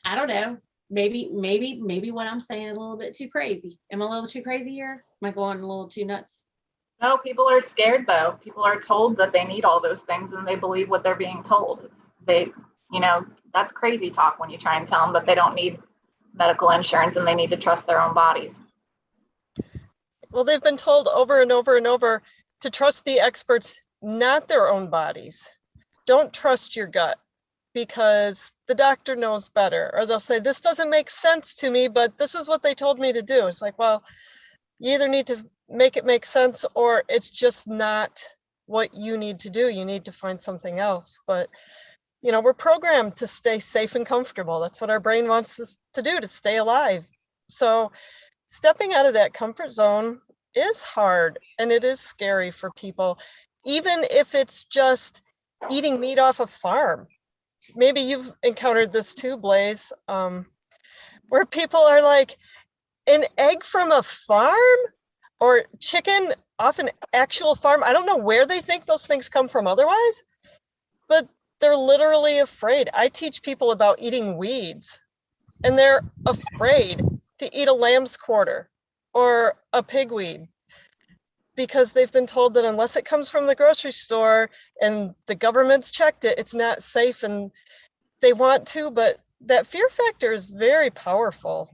I don't know. Maybe what I'm saying is a little bit too crazy. Am I a little too crazy here? Am I going a little too nuts? No, people are scared though. People are told that they need all those things, and they believe what they're being told. You know, that's crazy talk when you try and tell them that they don't need medical insurance and they need to trust their own bodies. Well, they've been told over and over and over to trust the experts, not their own bodies. Don't trust your gut because the doctor knows better. Or they'll say, this doesn't make sense to me, but this is what they told me to do. It's like, well, you either need to make it make sense, or it's just not what you need to do. You need to find something else. But you know, we're programmed to stay safe and comfortable. That's what our brain wants us to do, to stay alive. So stepping out of that comfort zone is hard and it is scary for people, even if it's just eating meat off a farm. Maybe you've encountered this too, Blaze, where people are like, an egg from a farm or chicken off an actual farm. I don't know where they think those things come from otherwise, but they're literally afraid. I teach people about eating weeds and they're afraid to eat a lamb's quarter or a pigweed because they've been told that unless it comes from the grocery store and the government's checked it, it's not safe, and they want to, but that fear factor is very powerful.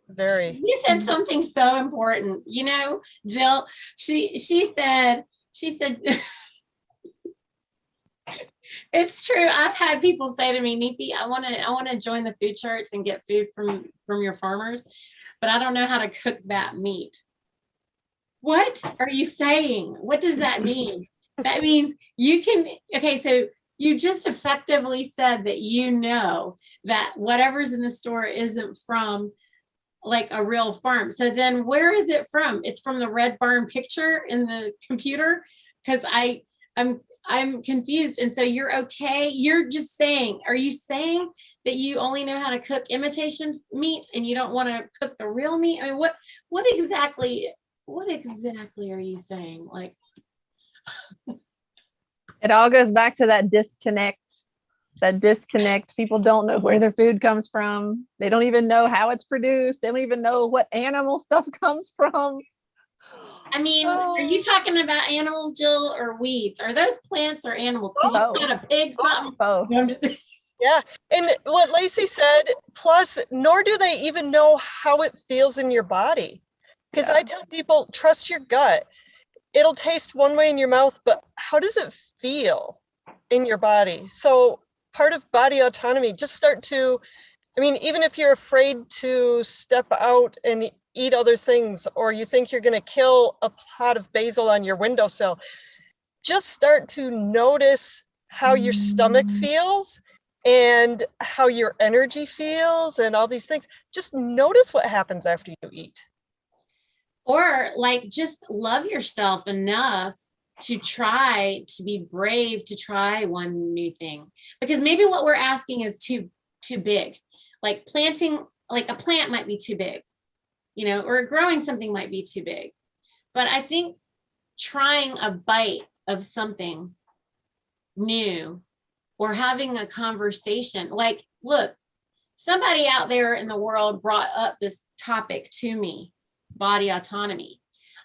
Very. You said something so important, you know, Jill. She said it's true. I've had people say to me, Neepi, I want to join the food church and get food from your farmers, but I don't know how to cook that meat. What are you saying? What does that mean? That means you can, okay, so you just effectively said that you know that whatever's in the store isn't from like a real farm. So then where is it from? It's from the Red Barn picture in the computer? Because I'm confused. And so you're okay. You're just saying, are you saying that you only know how to cook imitation meat and you don't want to cook the real meat? I mean, what exactly are you saying? Like, it all goes back to that disconnect. People don't know where their food comes from. They don't even know how it's produced. They don't even know what animal stuff comes from. I mean, are you talking about animals, Jill, or weeds? Are those plants or animals? You got a pig, something? Yeah, and what Lacie said, plus, nor do they even know how it feels in your body. Because I tell people, trust your gut. It'll taste one way in your mouth, but how does it feel in your body? So part of body autonomy, just start to, I mean, even if you're afraid to step out and eat other things, or you think you're going to kill a pot of basil on your windowsill, just start to notice how your stomach feels and how your energy feels and all these things. Just notice what happens after you eat. Or like, just love yourself enough to try to be brave to try one new thing, because maybe what we're asking is too big. Like planting, like a plant might be too big, you know, or growing something might be too big. But I think trying a bite of something new or having a conversation, like, look, somebody out there in the world brought up this topic to me, body autonomy.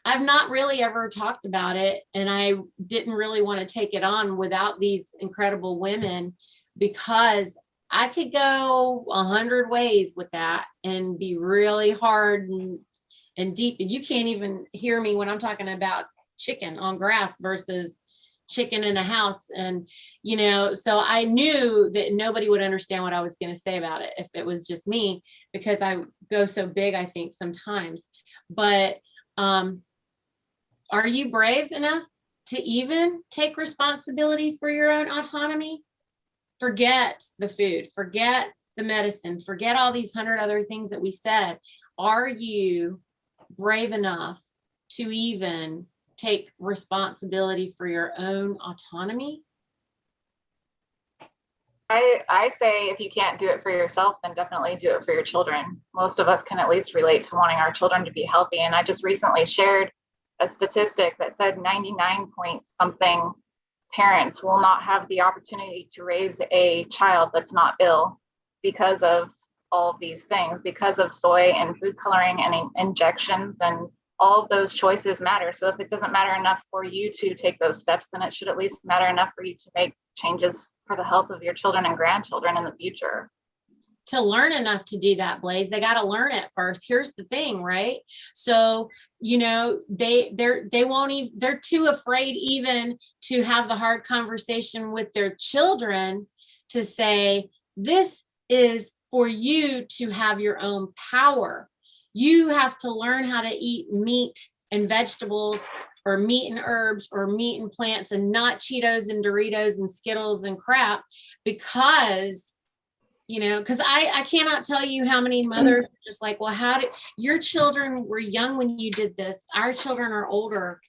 I've not really ever talked about it, and I didn't really want to take it on without these incredible women, because I could go 100 ways with that and be really hard and deep. And you can't even hear me when I'm talking about chicken on grass versus chicken in a house. And, you know, so I knew that nobody would understand what I was going to say about it if it was just me, because I go so big, I think, sometimes. But are you brave enough to even take responsibility for your own autonomy? Forget the food, forget the medicine, forget all these 100 other things that we said. Are you brave enough to even take responsibility for your own autonomy? I say if you can't do it for yourself, then definitely do it for your children. Most of us can at least relate to wanting our children to be healthy. And I just recently shared a statistic that said 99-point-something parents will not have the opportunity to raise a child that's not ill because of all of these things, because of soy and food coloring and injections, and all of those choices matter. So if it doesn't matter enough for you to take those steps, then it should at least matter enough for you to make changes for the health of your children and grandchildren in the future. To learn enough to do that, Blaze, they got to learn it first. Here's the thing, right? So, you know, they won't even, they're too afraid even to have the hard conversation with their children to say, this is for you to have your own power. You have to learn how to eat meat and vegetables, or meat and herbs, or meat and plants, and not Cheetos and Doritos and Skittles and crap, because because I cannot tell you how many mothers are just like, well, how did your children were young when you did this? Our children are older.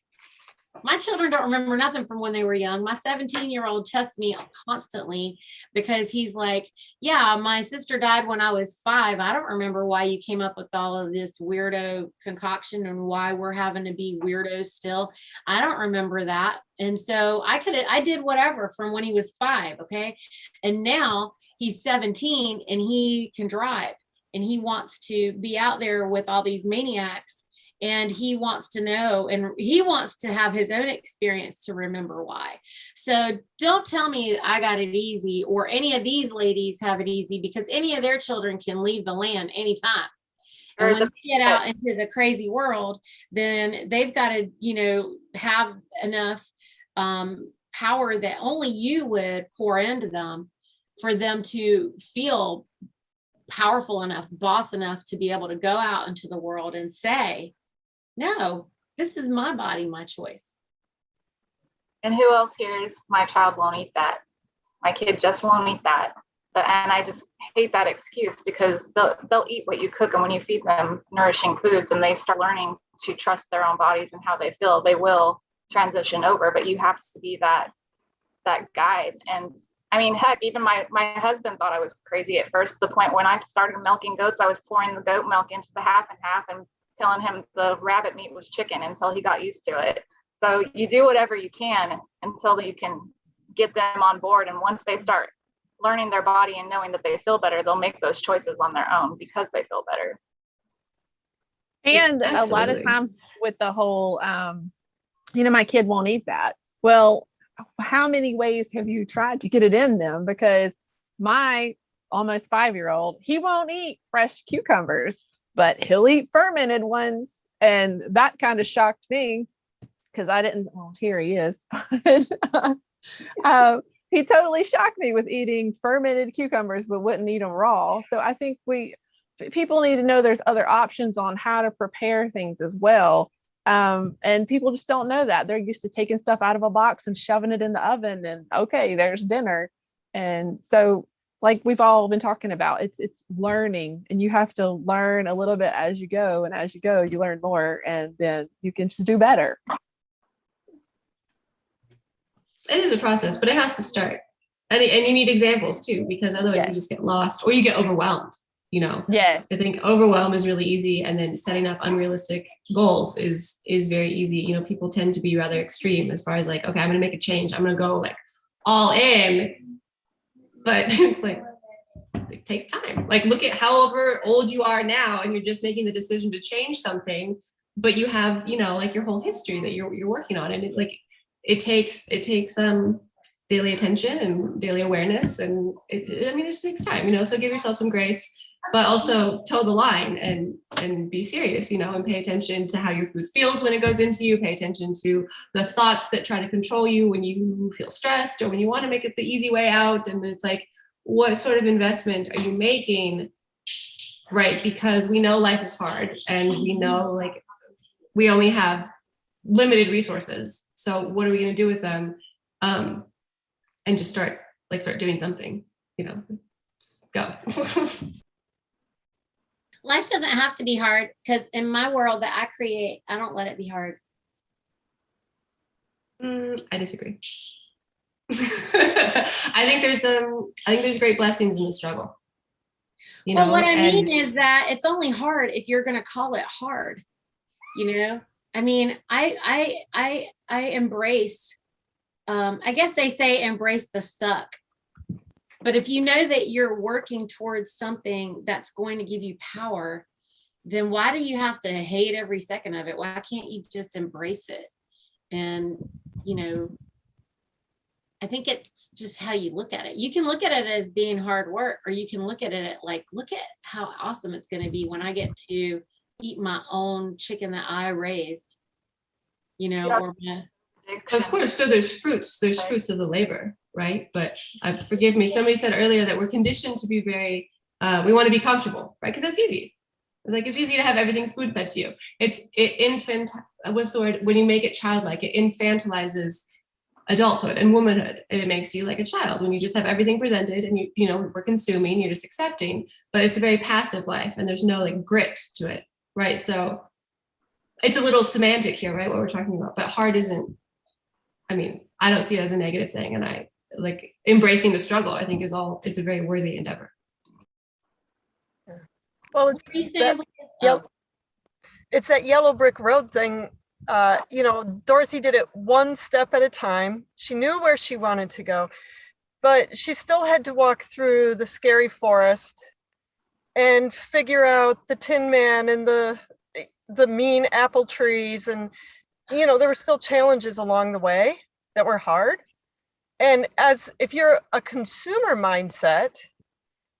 My children don't remember nothing from when they were young. My 17-year-old tests me constantly because he's like, yeah, my sister died when I was 5. I don't remember why you came up with all of this weirdo concoction and why we're having to be weirdos still. I don't remember that. And so I did whatever from when he was 5. Okay. And now he's 17 and he can drive and he wants to be out there with all these maniacs. And he wants to know, and he wants to have his own experience to remember why. So don't tell me I got it easy or any of these ladies have it easy, because any of their children can leave the land anytime. And when they get out into the crazy world, then they've got to, have enough power that only you would pour into them for them to feel powerful enough, boss enough to be able to go out into the world and say, no, this is my body, my choice. And who else hears my child won't eat that? My kid just won't eat that. And I just hate that excuse, because they'll eat what you cook. And when you feed them nourishing foods and they start learning to trust their own bodies and how they feel, they will transition over. But you have to be that guide. And I mean, heck, even my husband thought I was crazy at first, to the point when I started milking goats, I was pouring the goat milk into the half and half and telling him the rabbit meat was chicken until he got used to it. So you do whatever you can until you can get them on board. And once they start learning their body and knowing that they feel better, they'll make those choices on their own because they feel better. And a lot of times with the whole, my kid won't eat that. Well, how many ways have you tried to get it in them? Because my almost 5-year-old, he won't eat fresh cucumbers, but he'll eat fermented ones. And that kind of shocked me, because I didn't, well, here he is. He totally shocked me with eating fermented cucumbers, but wouldn't eat them raw. So I think people need to know there's other options on how to prepare things as well. And people just don't know that. They're used to taking stuff out of a box and shoving it in the oven and okay, there's dinner. And so, like we've all been talking about, it's learning, and you have to learn a little bit as you go, and as you go, you learn more, and then you can just do better. It is a process, but it has to start. And you need examples too, because otherwise you just get lost or you get overwhelmed, Yes. I think overwhelm is really easy. And then setting up unrealistic goals is very easy. People tend to be rather extreme as far as like, okay, I'm going to make a change. I'm going to go like all in. But it's like, it takes time. Like, look at however old you are now, and you're just making the decision to change something, but you have, like your whole history that you're working on. And it takes daily attention and daily awareness. And it just takes time, so give yourself some grace, but also toe the line and be serious, and pay attention to how your food feels when it goes into you. Pay attention to the thoughts that try to control you when you feel stressed or when you want to make it the easy way out. And it's like, what sort of investment are you making? Right. Because we know life is hard, and we know like we only have limited resources. So what are we going to do with them? And just start doing something, just go. Life doesn't have to be hard, because in my world that I create, I don't let it be hard. I disagree. I think there's great blessings in the struggle. Well, what I mean is that it's only hard if you're going to call it hard. I mean, I embrace. I guess they say embrace the suck. But if you know that you're working towards something that's going to give you power, then why do you have to hate every second of it? Why can't you just embrace it? And, I think it's just how you look at it. You can look at it as being hard work, or you can look at it like, look at how awesome it's going to be when I get to eat my own chicken that I raised, or my. Of course. So there's fruits of the labor, right? But forgive me, somebody said earlier that we're conditioned to be very, we want to be comfortable, right? Because that's easy. It's easy to have everything spoon fed to you. What's the word? When you make it childlike, it infantilizes adulthood and womanhood. And it makes you like a child when you just have everything presented and we're consuming, you're just accepting, but it's a very passive life and there's no like grit to it, right? So it's a little semantic here, right? What we're talking about, but hard isn't, I don't see it as a negative thing. And I like embracing the struggle, I think is a very worthy endeavor. Well, it's it's that yellow brick road thing. Dorothy did it one step at a time. She knew where she wanted to go, but she still had to walk through the scary forest and figure out the Tin Man and the mean apple trees. And, there were still challenges along the way that were hard. And if you're a consumer mindset,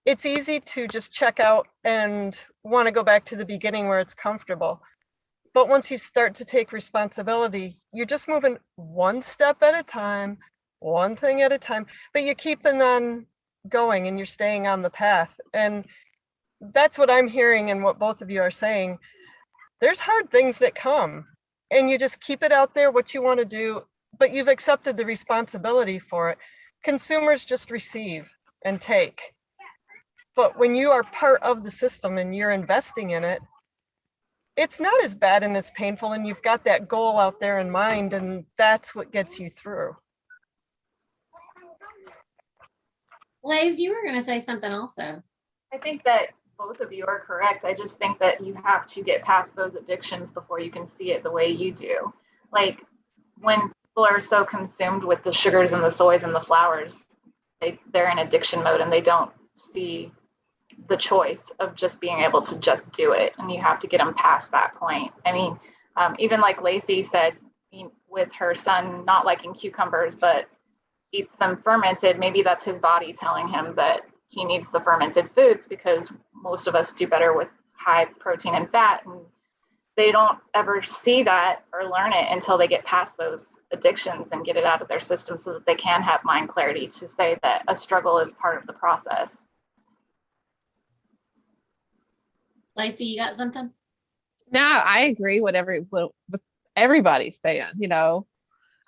it's easy to just check out and want to go back to the beginning where it's comfortable. But once you start to take responsibility, you're just moving one step at a time, one thing at a time, but you're keeping on going and you're staying on the path. And that's what I'm hearing and what both of you are saying. There's hard things that come and you just keep it out there, what you want to do, but you've accepted the responsibility for it. Consumers just receive and take. But when you are part of the system and you're investing in it, it's not as bad and as painful, and you've got that goal out there in mind, and that's what gets you through. Blaze, you were going to say something also. I think that both of you are correct. I just think that you have to get past those addictions before you can see it the way you do. Like when people are so consumed with the sugars and the soys and the flours, they're in addiction mode and they don't see the choice of just being able to just do it. And you have to get them past that point. Even like Lacie said, with her son not liking cucumbers, but eats them fermented, maybe that's his body telling him that he needs the fermented foods, because most of us do better with high protein and fat. And they don't ever see that or learn it until they get past those addictions and get it out of their system so that they can have mind clarity to say that a struggle is part of the process. Lacie, you got something? No, I agree with everybody's saying.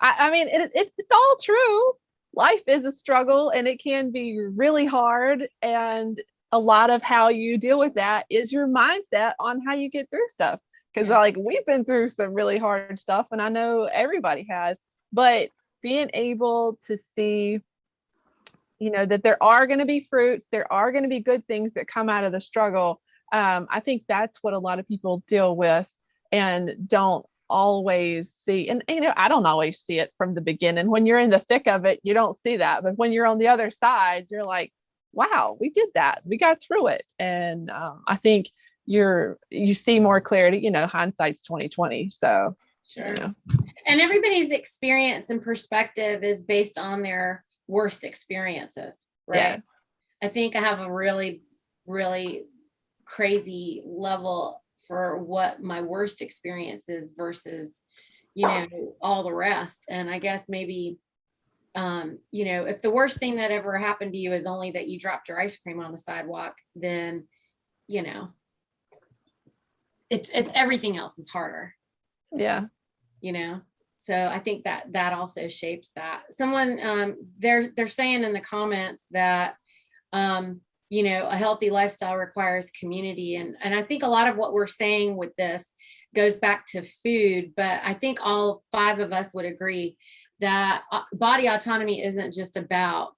It's all true. Life is a struggle and it can be really hard. And a lot of how you deal with that is your mindset on how you get through stuff. Because we've been through some really hard stuff and I know everybody has, but being able to see, that there are going to be fruits, there are going to be good things that come out of the struggle. I think that's what a lot of people deal with and don't always see. And, I don't always see it from the beginning. When you're in the thick of it, you don't see that. But when you're on the other side, you're like, wow, we did that. We got through it. And I think you see more clarity, hindsight's 2020. So, sure. And everybody's experience and perspective is based on their worst experiences, right? Yeah. I think I have a really, really crazy level for what my worst experience is versus all the rest. And I guess maybe if the worst thing that ever happened to you is only that you dropped your ice cream on the sidewalk, then it's everything else is harder. Yeah. So I think that also shapes that. Someone they're saying in the comments that a healthy lifestyle requires community. And I think a lot of what we're saying with this goes back to food, but I think all 5 of us would agree that body autonomy isn't just about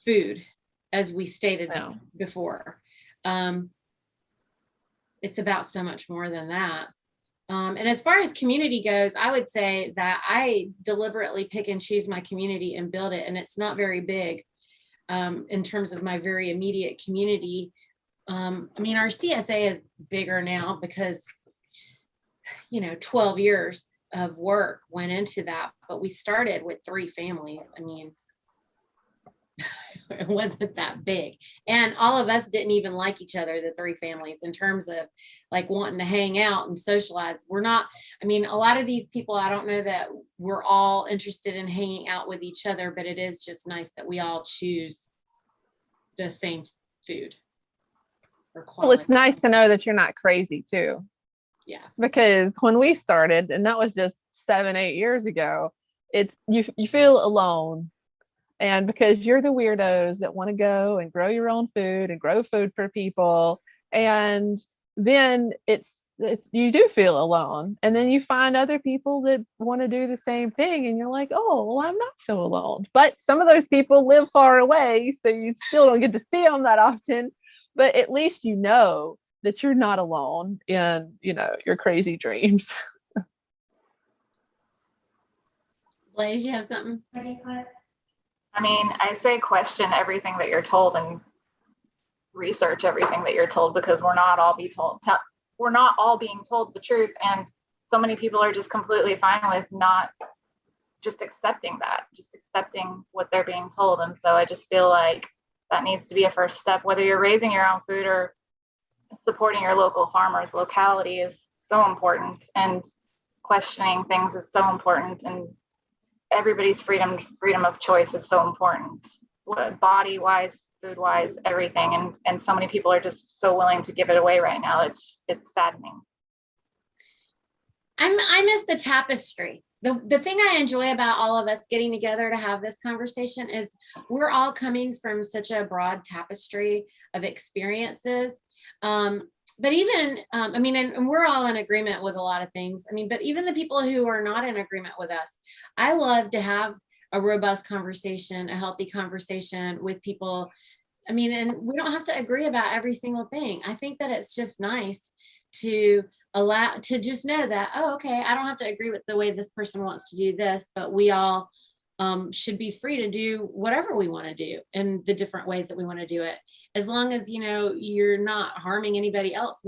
food, as we stated before. It's about so much more than that. And as far as community goes, I would say that I deliberately pick and choose my community and build it. And it's not very big. In terms of my very immediate community. Our CSA is bigger now because, 12 years of work went into that, but we started with 3 families. It wasn't that big. And all of us didn't even like each other, the 3 families, in terms of wanting to hang out and socialize. We're not, a lot of these people, I don't know that we're all interested in hanging out with each other, but it is just nice that we all choose the same food. Well, it's nice to know that you're not crazy too. Yeah. Because when we started, and that was just 7-8 years ago, you feel alone. And because you're the weirdos that want to go and grow your own food and grow food for people, and then it's you do feel alone. And then you find other people that want to do the same thing, and you're like, oh, well, I'm not so alone. But some of those people live far away, so you still don't get to see them that often. But at least you know that you're not alone in, your crazy dreams. Blaze, you have something? I mean, I say question everything that you're told and research everything that you're told, because we're not all being told the truth. And so many people are just completely fine with not just accepting what they're being told. And so I just feel like that needs to be a first step, whether you're raising your own food or supporting your local farmers. Locality is so important, and questioning things is so important, and everybody's freedom of choice is so important, body wise, food wise, everything. And so many people are just so willing to give it away right now. It's saddening. I miss the tapestry. The thing I enjoy about all of us getting together to have this conversation is we're all coming from such a broad tapestry of experiences. But even, and we're all in agreement with a lot of things. But even the people who are not in agreement with us, I love to have a robust conversation, a healthy conversation with people. And we don't have to agree about every single thing. I think that it's just nice to just know that, oh, okay, I don't have to agree with the way this person wants to do this, but we all should be free to do whatever we want to do in the different ways that we want to do it. As long as, you're not harming anybody else,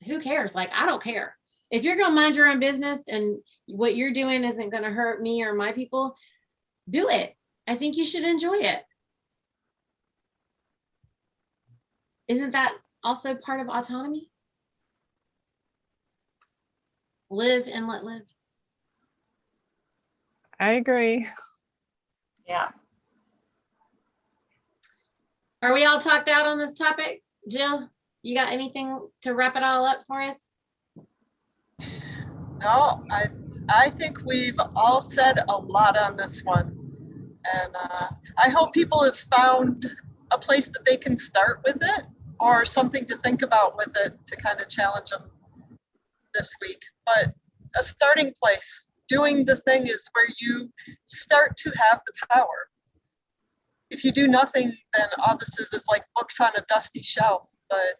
who cares? Like, I don't care. If you're going to mind your own business and what you're doing isn't going to hurt me or my people, do it. I think you should enjoy it. Isn't that also part of autonomy? Live and let live. I agree. Yeah. Are we all talked out on this topic? Jill, you got anything to wrap it all up for us? No, I think we've all said a lot on this one. And I hope people have found a place that they can start with it, or something to think about with it to kind of challenge them this week. But a starting place, doing the thing, is where you start to have the power. If you do nothing, then all this is like books on a dusty shelf. But,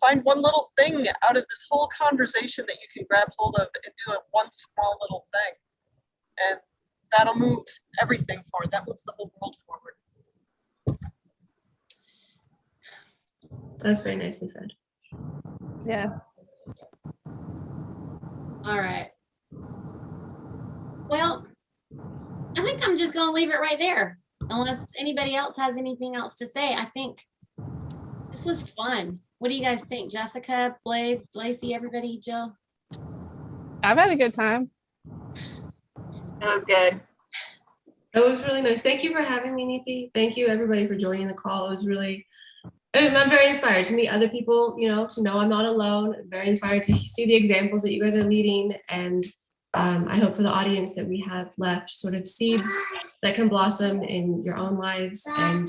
find one little thing out of this whole conversation that you can grab hold of and do it one small little thing. And that'll move everything forward. That moves the whole world forward. That's very nicely said. Yeah. All right. Well, I think I'm just going to leave it right there. Unless anybody else has anything else to say. I think this was fun. What do you guys think? Jessica, Blaze, Lacie, everybody, Jill? I've had a good time. That was good. That was really nice. Thank you for having me, Neethi. Thank you, everybody, for joining the call. It was really, I'm very inspired to meet other people, to know I'm not alone. I'm very inspired to see the examples that you guys are leading. And I hope for the audience that we have left sort of seeds that can blossom in your own lives. And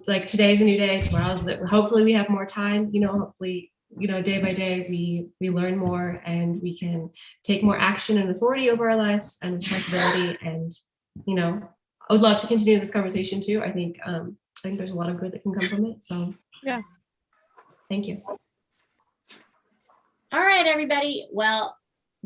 like, today's a new day, tomorrow's, hopefully we have more time, hopefully, day by day we learn more and we can take more action and authority over our lives and responsibility. And, I would love to continue this conversation too. I think there's a lot of good that can come from it. So yeah. Thank you. All right, everybody. Well,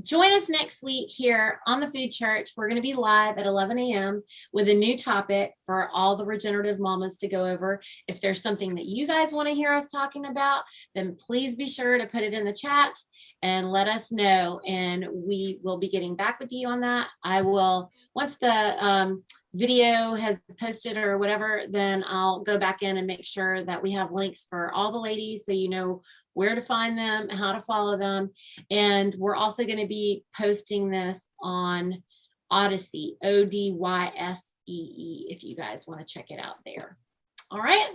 join us next week here on the Food Church. We're going to be live at 11 a.m. with a new topic for all the regenerative mamas to go over. If there's something that you guys want to hear us talking about, then please be sure to put it in the chat and let us know. And we will be getting back with you on that. I will, once the video has posted or whatever, then I'll go back in and make sure that we have links for all the ladies so you know where to find them, how to follow them. And we're also going to be posting this on Odyssey, Odyssee, if you guys want to check it out there. All right.